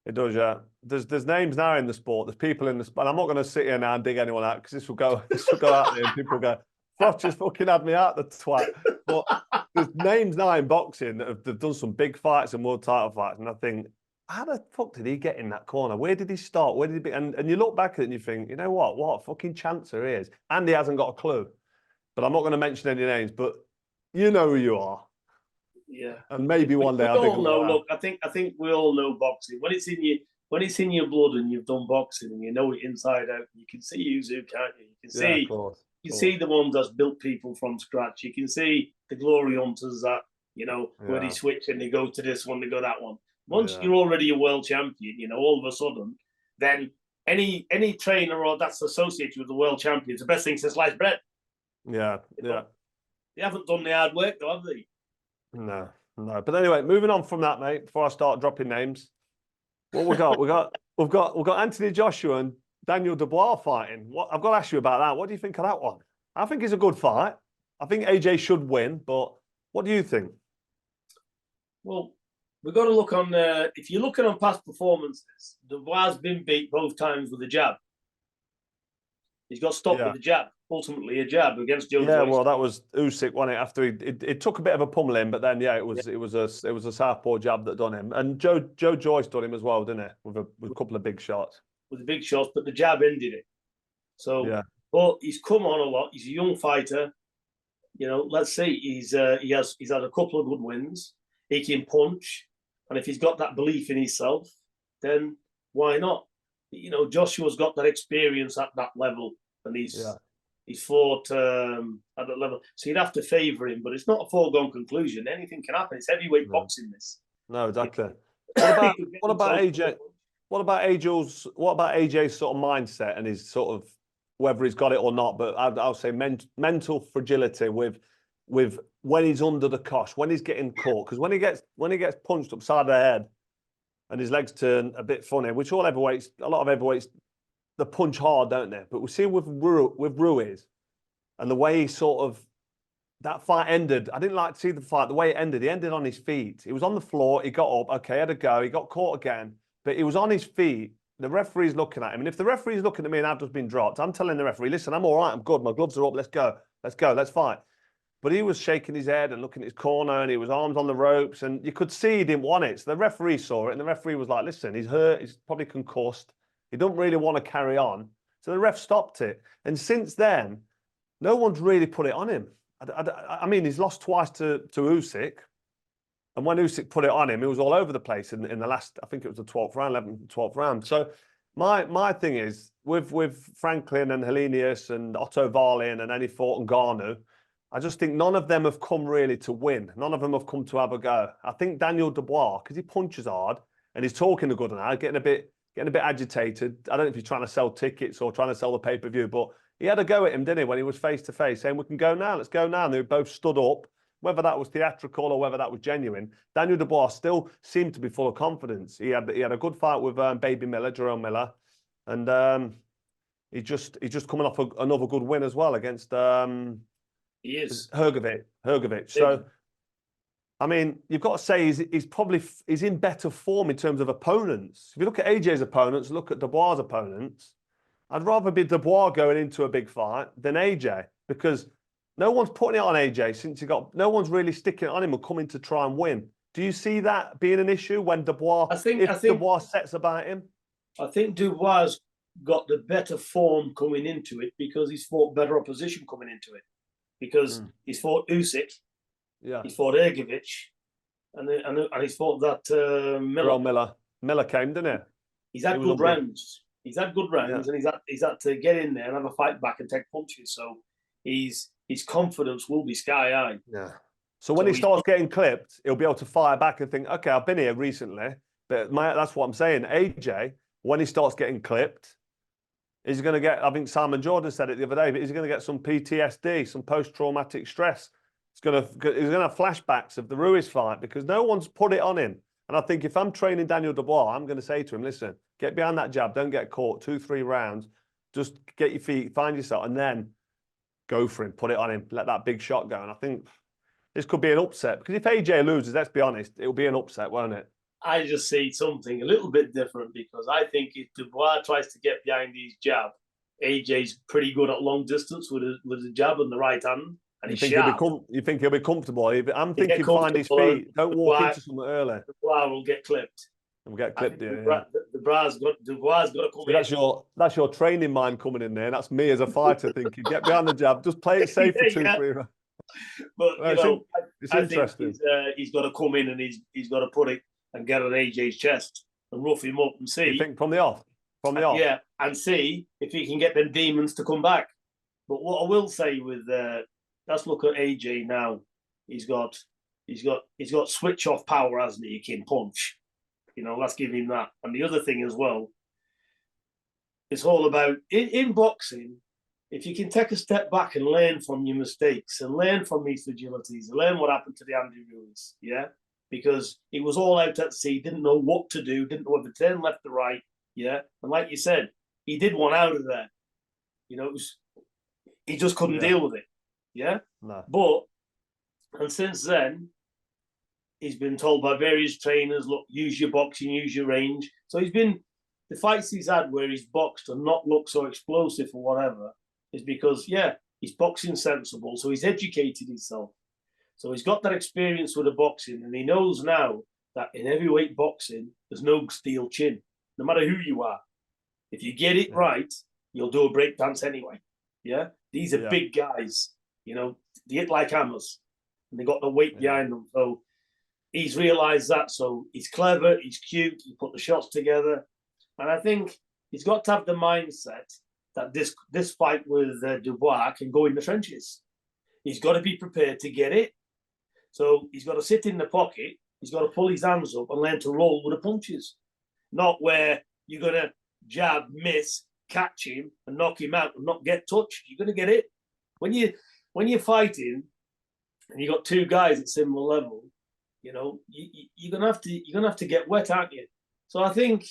Speaker 1: it does, yeah. There's names now in the sport. There's people in the sport. I'm not going to sit here now and dig anyone out because this will go out there and people will go, Froch just fucking had me out the twat. But there's names now in boxing that have done some big fights and world title fights, and I think, how the fuck did he get in that corner? Where did he start? Where did he be? And you look back at it and you think, you know what a fucking chance there is. And he hasn't got a clue. But I'm not going to mention any names, but you know who you are.
Speaker 2: Yeah,
Speaker 1: And maybe one day
Speaker 2: we
Speaker 1: I'll dig
Speaker 2: all
Speaker 1: them
Speaker 2: know.
Speaker 1: all out.
Speaker 2: Look, I think we all know boxing when it's in your blood and you've done boxing and you know it inside out. You can see Usyk, can't you?
Speaker 1: Yeah, of course.
Speaker 2: You can see the ones that's built people from scratch. You can see the glory hunters that where they
Speaker 1: Yeah,
Speaker 2: switch and they go to this one, they go that one. Once
Speaker 1: yeah,
Speaker 2: you're already a world champion, all of a sudden, then any trainer or that's associated with the world champion is the best thing since sliced bread.
Speaker 1: yeah, yeah.
Speaker 2: They haven't done the hard work though, have they?
Speaker 1: No, no. But anyway, moving on from that, mate. Before I start dropping names, what we got? We've got Anthony Joshua and Daniel Dubois fighting. What I've got to ask you about that. What do you think of that one? I think it's a good fight. I think AJ should win, but what do you think?
Speaker 2: Well, we've got to look on. If you're looking on past performances, Dubois has been beat both times with a jab. He's got stopped
Speaker 1: Yeah.
Speaker 2: with a jab. Ultimately, a jab against Joe
Speaker 1: Yeah,
Speaker 2: Joyce.
Speaker 1: well, that was Usyk, wasn't it? After it took a bit of a pummeling, but then yeah, it was a southpaw jab that done him, and Joe Joyce done him as well, didn't it? With a couple of big shots.
Speaker 2: With the big shots, but the jab ended it. So,
Speaker 1: Yeah,
Speaker 2: but he's come on a lot. He's a young fighter. Let's see. He's had a couple of good wins. He can punch, and if he's got that belief in himself, then why not? Joshua's got that experience at that level, and
Speaker 1: yeah,
Speaker 2: he's fought at that level. So you'd have to favour him, but it's not a foregone conclusion. Anything can happen. It's heavyweight boxing. This.
Speaker 1: no, exactly. What about what about
Speaker 2: himself.
Speaker 1: AJ? What about AJ's sort of mindset and his sort of whether he's got it or not? But I'll say mental fragility with when he's under the cosh, when he's getting caught, because when he gets punched upside the head and his legs turn a bit funny, which a lot of heavyweights, they punch hard, don't they? But we see with Ruiz and the way he sort of that fight ended. I didn't like to see the fight. The way it ended, he ended on his feet. He was on the floor. He got up. Okay, had a go. He got caught again, but he was on his feet. The referee's looking at him, and if the referee's looking at me and I've just been dropped, I'm telling the referee, "Listen, I'm all right. I'm good. My gloves are up. Let's go. Let's go. Let's fight." But he was shaking his head and looking at his corner, and he was arms on the ropes, and you could see he didn't want it. So the referee saw it, and the referee was like, "Listen, he's hurt. He's probably concussed. He don't really want to carry on." So the ref stopped it, and since then, no one's really put it on him. I mean, he's lost twice to Usyk, and when Usyk put it on him, he was all over the place in the last. I think it was the 12th round, 11th, 12th round. So my thing is with Franklin and Helenius and Otto Wallin and then he fought Ngannou, I just think none of them have come really to win. None of them have come to have a go. I think Daniel Dubois, because he punches hard and he's talking a good now, getting a bit agitated. I don't know if he's trying to sell tickets or trying to sell the pay-per-view, but he had a go at him, didn't he, when he was face to face, saying, "We can go now, let's go now." And they both stood up, whether that was theatrical or whether that was genuine. Daniel Dubois still seemed to be full of confidence. He had a good fight with Baby Miller, Jerome Miller, and he's just coming off another good win as well against
Speaker 2: He is.
Speaker 1: Hrgovic. So, I mean, you've got to say he's in better form in terms of opponents. If you look at AJ's opponents, look at Dubois' opponents. I'd rather be Dubois going into a big fight than AJ because no one's putting it on AJ since no one's really sticking it on him and coming to try and win. Do you see that being an issue when Dubois sets about him?
Speaker 2: I think Dubois got the better form coming into it because he's fought better opposition coming into it. Because he's fought Usyk, he's fought Hrgovic, and he's fought that Miller.
Speaker 1: Miller came, didn't he?
Speaker 2: He's had good rounds. He's had good rounds, and he's had to get in there and have a fight back and take punches. So his confidence will be sky high.
Speaker 1: Yeah. So when he starts getting clipped, he'll be able to fire back and think, "Okay, I've been here recently." But that's what I'm saying. AJ, when he starts getting clipped, He's going to get, I think Simon Jordan said it the other day, but he's going to get some PTSD, some post-traumatic stress. He's going to have flashbacks of the Ruiz fight because no one's put it on him. And I think if I'm training Daniel Dubois, I'm going to say to him, listen, get behind that jab, don't get caught, 2-3 rounds, just get your feet, find yourself, and then go for him, put it on him, let that big shot go. And I think this could be an upset because if AJ loses, let's be honest, it'll be an upset, won't it?
Speaker 2: I just see something a little bit different because I think if Dubois tries to get behind his jab, AJ's pretty good at long distance with a jab and the right hand, and
Speaker 1: You
Speaker 2: he's
Speaker 1: think
Speaker 2: sharp.
Speaker 1: You think he'll be comfortable? I'm
Speaker 2: He'll
Speaker 1: thinking find his feet. Don't walk into something early.
Speaker 2: Dubois will get clipped.
Speaker 1: And get clipped.
Speaker 2: Dubois got to come in.
Speaker 1: That's your training mind coming in there. That's me as a fighter thinking, get behind the jab, just play it safe for 2-3 rounds.
Speaker 2: But
Speaker 1: it's interesting.
Speaker 2: He's got to come in and he's got to put it and get on AJ's chest and rough him up and see.
Speaker 1: You think from the off?
Speaker 2: Yeah, and see if he can get them demons to come back. But what I will say with let's look at AJ now. He's got switch off power, hasn't he? He can punch. Let's give him that. And the other thing as well, it's all about in boxing. If you can take a step back and learn from your mistakes and learn from these fragilities, and learn what happened to the Andy Ruiz, yeah, because he was all out at sea, didn't know what to do, didn't know whether to turn left or right, yeah, and like you said, he did one out of there. He just couldn't deal with it, yeah.
Speaker 1: No.
Speaker 2: And since then, he's been told by various trainers, look, use your boxing, use your range. So the fights he's had where he's boxed and not looked so explosive or whatever is because, he's boxing sensible. So he's educated himself. So he's got that experience with the boxing and he knows now that in heavyweight boxing, there's no steel chin, no matter who you are. If you get it right, you'll do a break dance anyway. Yeah. These are big guys, they hit like hammers and they got the weight behind them. So he's realised that. So he's clever, he's cute, he put the shots together. And I think he's got to have the mindset that this fight with Dubois can go in the trenches. He's got to be prepared to get it. So he's got to sit in the pocket, he's got to pull his hands up and learn to roll with the punches. Not where you're going to jab, miss, catch him and knock him out and not get touched. You're going to get it. When you're fighting and you got two guys at similar level, you're gonna have to get wet, aren't you? So I think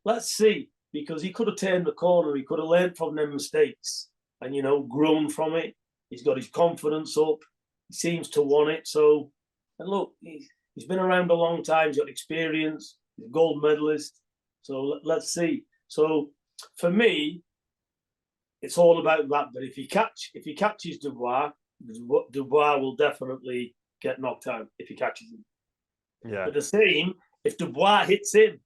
Speaker 2: let's see, because he could have turned the corner, he could have learned from them mistakes and grown from it. He's got his confidence up. He seems to want it. So, and look, he's been around a long time. He's got experience. He's a gold medalist. So let's see. So for me, it's all about that. But if he catches Dubois will definitely get knocked out if he catches him.
Speaker 1: Yeah.
Speaker 2: But the same, if Dubois hits him,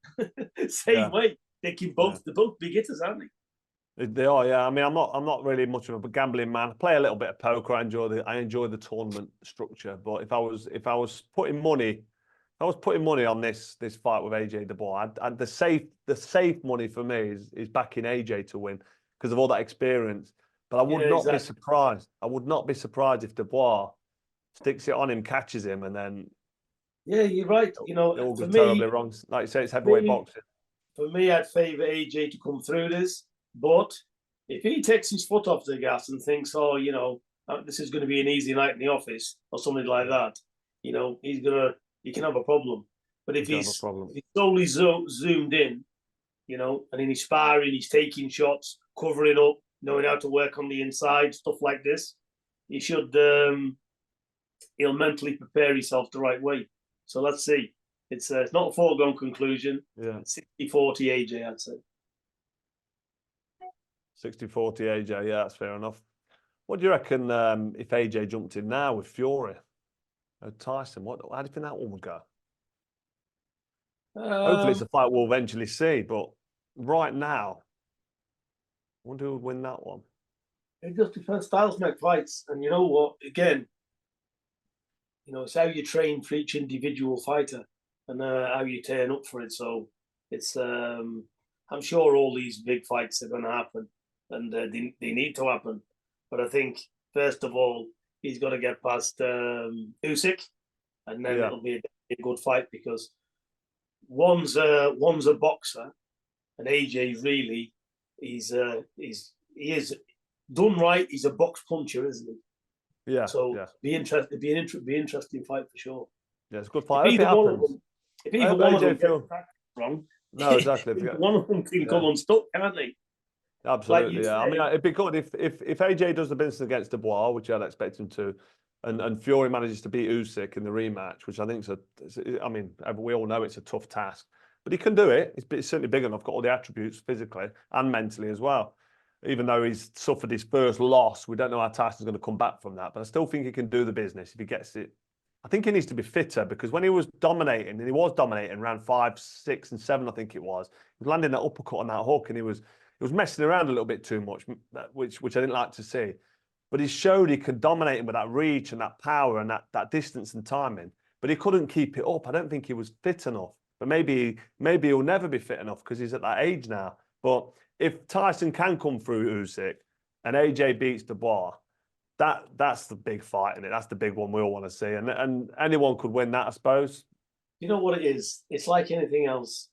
Speaker 2: same way. They're both big hitters, aren't they?
Speaker 1: They are, yeah. I mean, I'm not really much of a gambling man. I play a little bit of poker. I enjoy the tournament structure. But if I was putting money on this fight with AJ Dubois, the safe money for me is backing AJ to win because of all that experience. But I would not be surprised. I would not be surprised if Dubois sticks it on him, catches him, and then.
Speaker 2: Yeah, you're right.
Speaker 1: It all goes terribly wrong. Like you say, it's heavyweight boxing.
Speaker 2: For me, I'd favour AJ to come through this. But if he takes his foot off the gas and thinks, this is going to be an easy night in the office or something like that, he can have a problem. But if he's solely zoomed in, and in his sparring, he's taking shots, covering up, knowing how to work on the inside, stuff like this, he'll mentally prepare himself the right way. So let's see. It's not a foregone conclusion.
Speaker 1: Yeah.
Speaker 2: 60-40 AJ, I'd say.
Speaker 1: 60-40 AJ, yeah, that's fair enough. What do you reckon if AJ jumped in now with Fury? Tyson, how do you think that one would go? Hopefully it's a fight we'll eventually see, but right now, I wonder who would win that one.
Speaker 2: It just depends. Styles make fights. And you know what? Again, it's how you train for each individual fighter and how you turn up for it. So it's, I'm sure all these big fights are going to happen and they need to happen. But I think, first of all, he's got to get past Usyk and then it'll be a good fight because one's a boxer and AJ really he is done right. He's a box puncher, isn't he?
Speaker 1: Yeah,
Speaker 2: So
Speaker 1: yeah,
Speaker 2: be interesting fight for sure.
Speaker 1: yeah. It's a good
Speaker 2: If
Speaker 1: fight. I hope it
Speaker 2: either one of
Speaker 1: happens.
Speaker 2: them, if
Speaker 1: I
Speaker 2: either
Speaker 1: hope
Speaker 2: one of them
Speaker 1: AJ
Speaker 2: gets
Speaker 1: Fury.
Speaker 2: the tactics wrong,
Speaker 1: No, exactly.
Speaker 2: one of them can come
Speaker 1: Yeah.
Speaker 2: unstuck, can't they? Like
Speaker 1: Absolutely,
Speaker 2: you
Speaker 1: yeah. I mean,
Speaker 2: say,
Speaker 1: it'd be good if AJ does the business against Dubois, which I'd expect him to, and Fury manages to beat Usyk in the rematch, which I think I mean, we all know it's a tough task, but he can do it. He's certainly big enough, got all the attributes physically and mentally as well. Even though he's suffered his first loss, we don't know how Tyson's going to come back from that. But I still think he can do the business if he gets it. I think he needs to be fitter because when he was dominating, and he was dominating round 5, 6, and 7, I think it was, he was landing that uppercut on that hook, and he was messing around a little bit too much, which I didn't like to see. But he showed he could dominate him with that reach and that power and that distance and timing. But he couldn't keep it up. I don't think he was fit enough. But maybe he'll never be fit enough because he's at that age now. But if Tyson can come through Usyk and AJ beats Dubois, that's the big fight, and that's the big one we all want to see. And anyone could win that, I suppose.
Speaker 2: you know what it is. It's like anything else.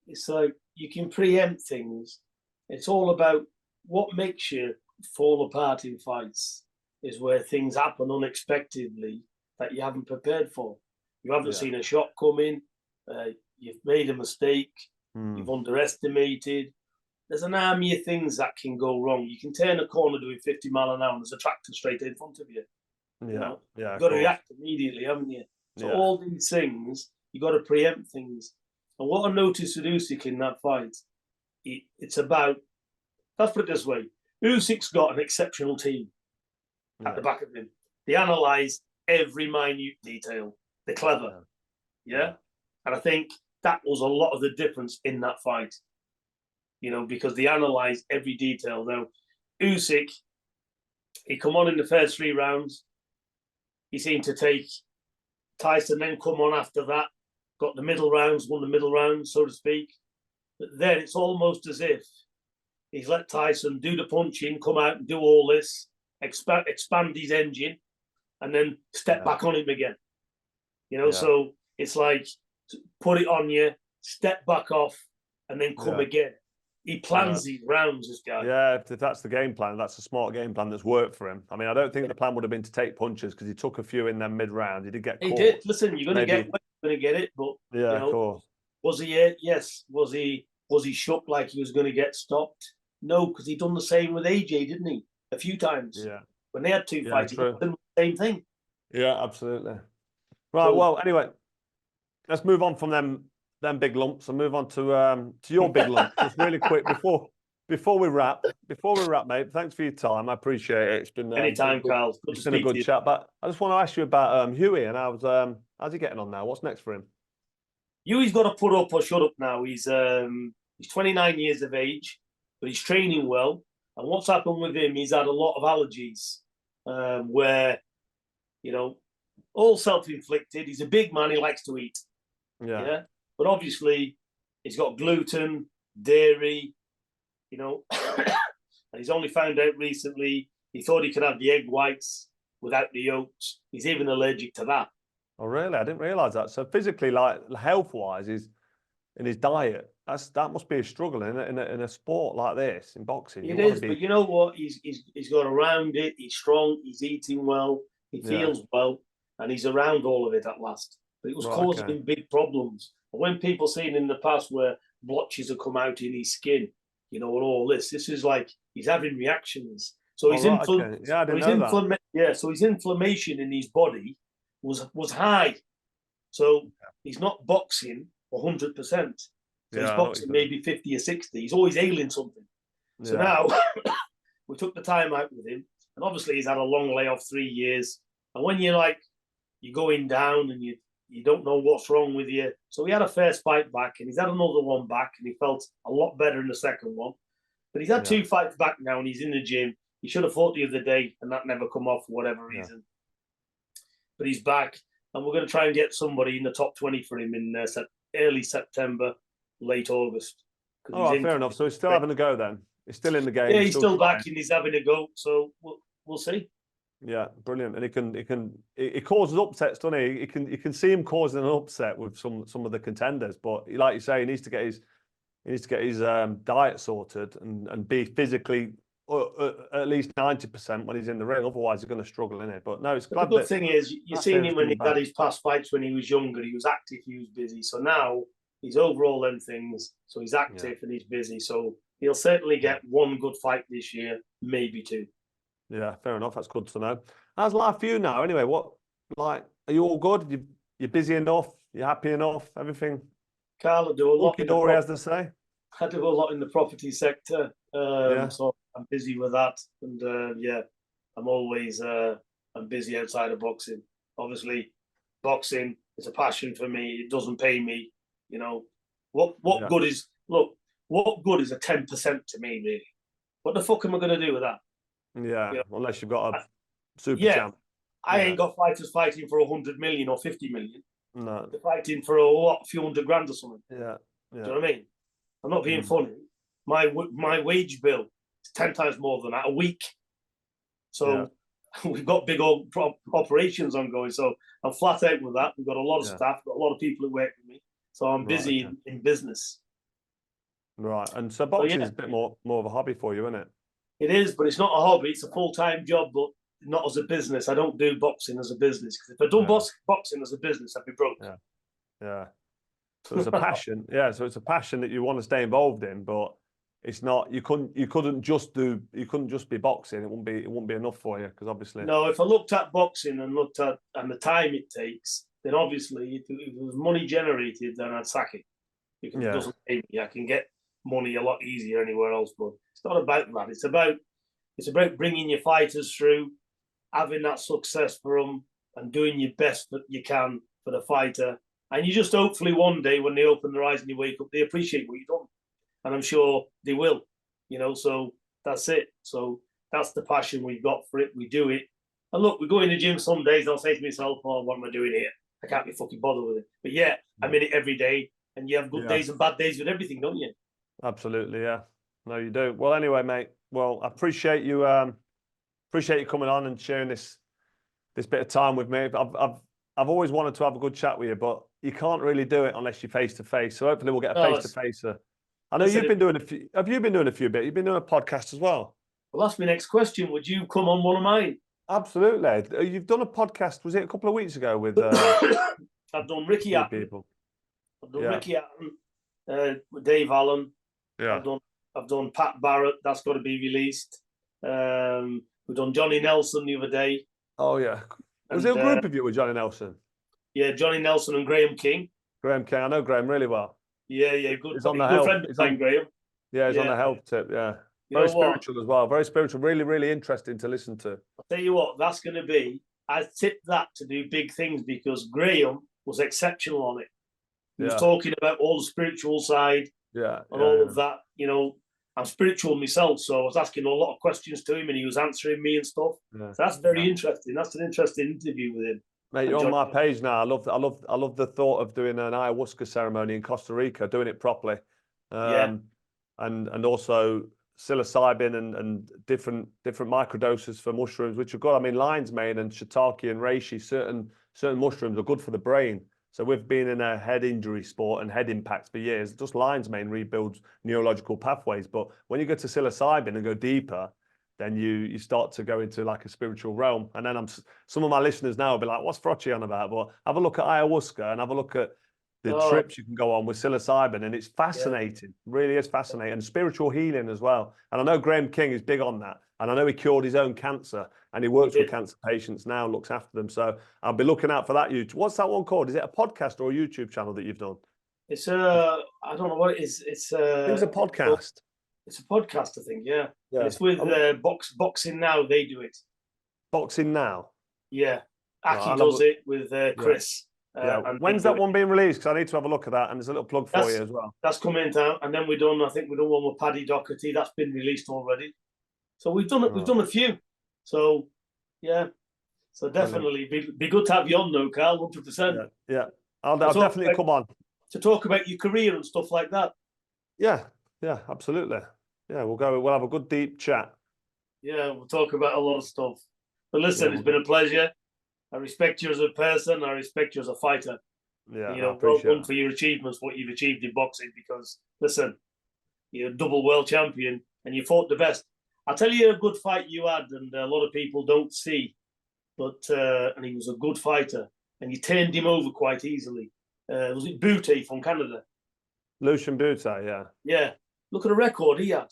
Speaker 2: It's like you can preempt things. It's all about what makes you fall apart in fights. Is where things happen unexpectedly that you haven't prepared for. You haven't seen a shot coming. You've made a mistake. You've underestimated. There's an army of things that can go wrong. You can turn a corner doing 50 mile an hour and there's a tractor straight in front of you.
Speaker 1: Yeah,
Speaker 2: You know,
Speaker 1: yeah.
Speaker 2: you've got to react immediately, haven't you? So all these things, you've got to preempt things. And what I noticed with Usyk in that fight, it's about, let's put it this way, Usyk's got an exceptional team at the back of him. They analyse every minute detail. They're clever. Yeah? And I think that was a lot of the difference in that fight. You know, because they analysed every detail. Now, Usyk, he come on in the first 3 rounds. He seemed to take Tyson, then come on after that, got the middle rounds, won the middle rounds, so to speak. But then it's almost as if he's let Tyson do the punching, come out and do all this, expand his engine, and then step back on him again. You know, so it's like put it on you, step back off, and then come again. He plans these rounds, this guy.
Speaker 1: Yeah, if that's the game plan, that's a smart game plan that's worked for him. I mean, I don't think the plan would have been to take punches because he took a few in them mid-round. He did get caught.
Speaker 2: He did. Listen, you're going to get wet, you're going to get it, but you know,
Speaker 1: of course.
Speaker 2: Was he? Yes. Was he shook like he was going to get stopped? No, because he done the same with AJ, didn't he? A few times.
Speaker 1: Yeah.
Speaker 2: When they had 2 fights, he did the same thing.
Speaker 1: Yeah, absolutely. Right. Well, anyway, let's move on from them big lumps and move on to your big lump. Just really quick before we wrap, mate. Thanks for your time. I appreciate it. It's been
Speaker 2: anytime, Carl.
Speaker 1: It's been a good chat. But I just want to ask you about Hughie and how's he getting on now? What's next for him?
Speaker 2: Hughie's got to put up or shut up now. He's 29 years of age, but he's training well. And what's happened with him? He's had a lot of allergies, where, you know, all self-inflicted. He's a big man. He likes to eat. Yeah. But obviously, he's got gluten, dairy, you know, and he's only found out recently he thought he could have the egg whites without the yolks. He's even allergic to that.
Speaker 1: Oh, really? I didn't realise that. So physically, like health-wise, is in his diet. That must be a struggle in a sport like this, in boxing.
Speaker 2: It is, but you know what? He's got around it. He's strong. He's eating well. He feels well, and he's around all of it at last. But it was causing him big problems. And when people seen in the past where blotches have come out in his skin, you know, and all this is like he's having reactions. So his inflammation in his body was high. So he's not boxing 100%. So he's boxing maybe 50 or 60. He's always ailing something. So now we took the time out with him. And obviously he's had a long layoff, 3 years. And when you're going down and you don't know what's wrong with you. So he had a first fight back and he's had another one back and he felt a lot better in the second one. But he's had 2 fights back now and he's in the gym. He should have fought the other day and that never come off for whatever reason. But he's back and we're going to try and get somebody in the top 20 for him in early September, late August.
Speaker 1: Oh, fair enough. So he's still having a go then? He's still in the game?
Speaker 2: Yeah, he's still back and he's having a go. So we'll see.
Speaker 1: Yeah, brilliant. And he causes upsets, doesn't he? You can see him causing an upset with some of the contenders. But like you say, he needs he needs to get his diet sorted and be physically at least 90% when he's in the ring. Otherwise, he's going to struggle in it. But no, it's
Speaker 2: But the
Speaker 1: glad
Speaker 2: good
Speaker 1: that
Speaker 2: thing is, you've seen him when he
Speaker 1: coming
Speaker 2: had
Speaker 1: back.
Speaker 2: his past fights when he was younger. He was active, he was busy. So now he's over all them things. So he's active and he's busy. So he'll certainly get one good fight this year, maybe two.
Speaker 1: Yeah, fair enough. That's good to know. How's life for you now? Anyway, are you all good? You're busy enough? You're happy enough? Everything
Speaker 2: Carl, I do a lot
Speaker 1: hunky dory, as they say.
Speaker 2: I do a lot in the property sector.
Speaker 1: Yeah.
Speaker 2: So I'm busy with that. And yeah, I'm always I'm busy outside of boxing. Obviously, boxing is a passion for me. It doesn't pay me. You know, what good is what good is a 10% to me, really? What the fuck am I going to do with that?
Speaker 1: Yeah,
Speaker 2: You know,
Speaker 1: unless you've got a super
Speaker 2: yeah,
Speaker 1: champ.
Speaker 2: I ain't got fighters fighting for 100 million or 50 million.
Speaker 1: No.
Speaker 2: They're fighting for a few $100,000 or something.
Speaker 1: Yeah.
Speaker 2: Do you know what I mean? I'm not being funny. My wage bill is 10 times more than that a week. So we've got big old operations ongoing. So I'm flat out with that. We've got a lot of staff, got a lot of people who work with me. So I'm busy in business.
Speaker 1: Right. And so boxing is a bit more of a hobby for you, isn't it?
Speaker 2: It is, but it's not a hobby. It's a full-time job, but not as a business. I don't do boxing as a business. Because if I done boxing as a business, I'd be broke.
Speaker 1: Yeah. So it's a passion. So it's a passion that you want to stay involved in, but it's not. You couldn't just be boxing. It wouldn't be enough for you, because obviously.
Speaker 2: No, if I looked at boxing and looked at the time it takes, then obviously if it was money generated, then I'd sack it, because it doesn't pay me. I can get money a lot easier anywhere else, but it's not about that. It's about bringing your fighters through, having that success for them, and doing your best that you can for the fighter. And you just hopefully one day when they open their eyes and they wake up, they appreciate what you've done. And I'm sure they will, so that's it. So that's the passion we've got for it. We do it. And look, we go in the gym some days, I'll say to myself, oh, what am I doing here? I can't be fucking bothered with it. But yeah, I'm in it every day. And you have good days and bad days with everything, don't you?
Speaker 1: Absolutely, yeah. No, you do. Well, anyway, mate. Well, I appreciate you coming on and sharing this bit of time with me. I've always wanted to have a good chat with you, but you can't really do it unless you're face to face. So hopefully we'll get a face to face. I know you've been doing a few. Have you been doing a few bits? You've been doing a podcast as well.
Speaker 2: Well, that's my next question. Would you come on one of mine?
Speaker 1: Absolutely. You've done a podcast. Was it a couple of weeks ago with?
Speaker 2: I've done Ricky Hatton.
Speaker 1: People.
Speaker 2: I've done Ricky Hatton, with Dave Allen.
Speaker 1: Yeah.
Speaker 2: I've done Pat Barrett. That's got to be released. We've done Johnny Nelson the other day.
Speaker 1: Oh yeah. Was there a group of you with Johnny Nelson?
Speaker 2: Yeah, Johnny Nelson and Graham King.
Speaker 1: Graham King. I know Graham really well.
Speaker 2: Yeah, good.
Speaker 1: He's on the
Speaker 2: good
Speaker 1: health.
Speaker 2: friend of mine, Graham.
Speaker 1: Yeah, he's on the health tip. Yeah. Very spiritual as well. Very spiritual. Really, really interesting to listen to.
Speaker 2: I'll tell you what, that's going to be. I tipped that to do big things because Graham was exceptional on it. He was talking about all the spiritual side and all of that. I'm spiritual myself, so I was asking a lot of questions to him and he was answering me and stuff. So that's very interesting. That's an interesting interview with him.
Speaker 1: Mate, you're on my page now. I love the thought of doing an ayahuasca ceremony in Costa Rica, doing it properly. And also psilocybin and different microdoses for mushrooms, which are good. I mean, lion's mane and shiitake and reishi, certain mushrooms are good for the brain. So we've been in a head injury sport and head impacts for years. Just lion's mane rebuilds neurological pathways. But when you go to psilocybin and go deeper, then you start to go into like a spiritual realm. And then some of my listeners now will be like, what's Froch on about? But have a look at ayahuasca and have a look at the trips you can go on with psilocybin. And it's fascinating. Really is fascinating. And spiritual healing as well. And I know Graham King is big on that. And I know he cured his own cancer and he works with cancer patients now, looks after them. So I'll be looking out for that YouTube. What's that one called? Is it a podcast or a YouTube channel that you've done?
Speaker 2: It's I don't know what it is. It's
Speaker 1: a podcast.
Speaker 2: It's a podcast, I think. Yeah. It's with Boxing Now. They do it.
Speaker 1: Boxing Now.
Speaker 2: Yeah. Aki does it with Chris.
Speaker 1: When's that one being released? Because I need to have a look at that, and there's a little plug for you as well.
Speaker 2: That's coming out, and then I think we've done one with Paddy Doherty. That's been released already. So we've done it. We've done a few. So yeah. So definitely be good to have you on, though, Carl. 100%.
Speaker 1: Yeah. I'll definitely come on
Speaker 2: to talk about your career and stuff like that.
Speaker 1: Yeah, absolutely. Yeah, we'll have a good deep chat.
Speaker 2: Yeah, we'll talk about a lot of stuff. But listen, it's been a pleasure. I respect you as a person. I respect you as a fighter.
Speaker 1: Yeah,
Speaker 2: well done for your achievements, what you've achieved in boxing. Because listen, You're a double world champion, and you fought the best. I'll tell you a good fight you had, and a lot of people don't see, but and he was a good fighter, and you turned him over quite easily. Was it Bute from Canada?
Speaker 1: Lucian Bute, yeah.
Speaker 2: Yeah. Look at the record he had.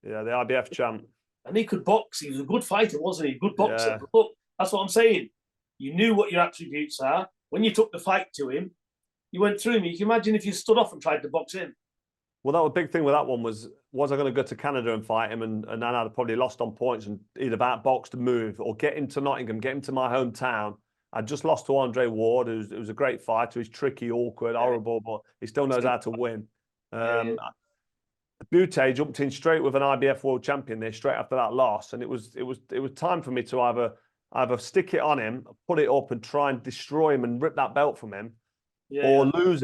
Speaker 1: Yeah, the IBF champ.
Speaker 2: And he could box. He was a good fighter, wasn't he? Good boxer.
Speaker 1: Yeah.
Speaker 2: Look, that's what I'm saying. You knew what your attributes are. When you took the fight to him, you went through him. You can imagine if you stood off and tried to box in.
Speaker 1: Well, that was a big thing with that one was I going to go to Canada and fight him, and then I'd have probably lost on points and either box to move or get into Nottingham, get into my hometown. I just lost to Andre Ward, who's a great fighter. He's tricky, awkward, horrible, but he still knows how to win. Bute jumped in straight with an IBF world champion there straight after that loss, and it was time for me to either stick it on him, put it up, and try and destroy him and rip that belt from him, or lose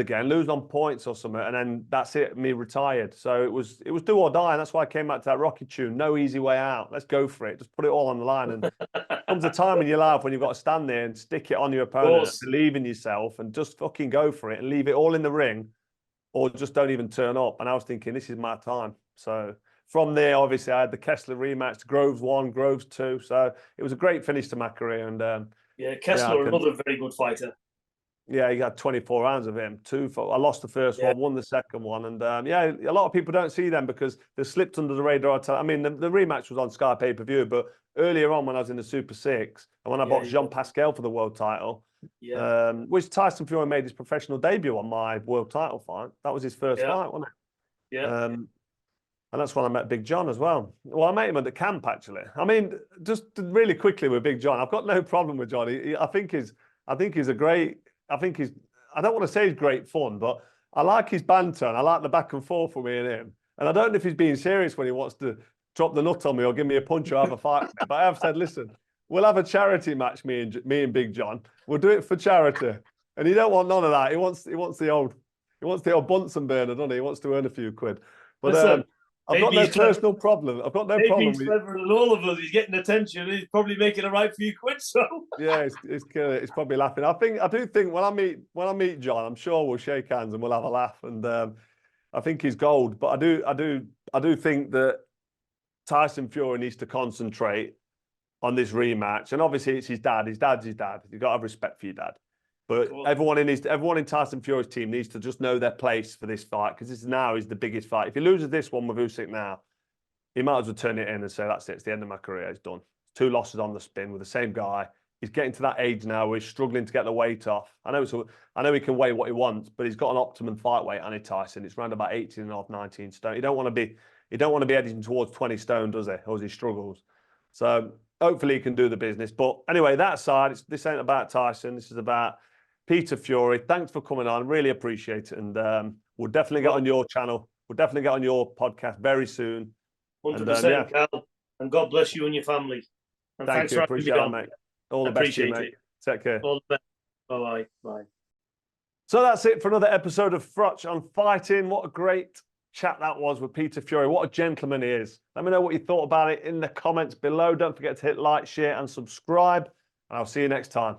Speaker 1: on points or something, and then that's it. Me retired. So it was do or die, and that's why I came back to that Rocky tune. No easy way out. Let's go for it. Just put it all on the line. And comes a time in your life when you've got to stand there and stick it on your opponent, believe in yourself, and just fucking go for it and leave it all in the ring. Or just don't even turn up. And I was thinking, this is my time. So from there, obviously, I had the Kessler rematch, Groves 1, Groves 2. So it was a great finish to my career. And
Speaker 2: Kessler, another very good fighter.
Speaker 1: Yeah, he had 24 rounds of him. I lost the first one, won the second one. And yeah, a lot of people don't see them because they slipped under the radar. I mean, the rematch was on Sky pay-per-view, but earlier on when I was in the Super 6, and when I boxed Jean Pascal for the world title, which Tyson Fury made his professional debut on my world title fight. That was his first fight, wasn't it?
Speaker 2: Yeah.
Speaker 1: And that's when I met Big John as well. Well, I met him at the camp, actually. I mean, just really quickly with Big John, I've got no problem with John. I think he's a great. I don't want to say he's great fun, but I like his banter and I like the back and forth with me and him. And I don't know if he's being serious when he wants to drop the nut on me or give me a punch or have a fight. But I have said, listen, we'll have a charity match, me and Big John. We'll do it for charity. And he don't want none of that. He wants the old Bunsen burner, doesn't he? He wants to earn a few quid. But
Speaker 2: listen,
Speaker 1: I've got no personal problem. I've got no problem.
Speaker 2: He's cleverer than all of us. He's getting attention. He's probably making a right few quid. So
Speaker 1: yeah, it's probably laughing. I do think when I meet John, I'm sure we'll shake hands and we'll have a laugh. And I think he's gold. But I do think that Tyson Fury needs to concentrate on this rematch. And obviously, it's his dad. His dad's his dad. You've got to have respect for your dad. But everyone in Tyson Fury's team needs to just know their place for this fight because this now is the biggest fight. If he loses this one with Usyk now, he might as well turn it in and say, that's it. It's the end of my career. It's done. 2 losses on the spin with the same guy. He's getting to that age now where he's struggling to get the weight off. I know he can weigh what he wants, but he's got an optimum fight weight, Annie Tyson. It's around about 18.5, 19 stone. You don't want to be heading towards 20 stone, does he? Or he struggles. So hopefully he can do the business. But anyway, that side, this ain't about Tyson. This is about Peter Fury. Thanks for coming on. Really appreciate it. And we'll definitely get on your channel. We'll definitely get on your podcast very soon.
Speaker 2: 100%, Carl. And God bless you and your family. And
Speaker 1: thanks for having me on, mate. All the best to you, mate. Take care.
Speaker 2: All the best. Bye-bye. Bye.
Speaker 1: So that's it for another episode of Froch on Fighting. What a great chat that was with Peter Fury. What a gentleman he is. Let me know what you thought about it in the comments below. Don't forget to hit like, share, and subscribe. And I'll see you next time.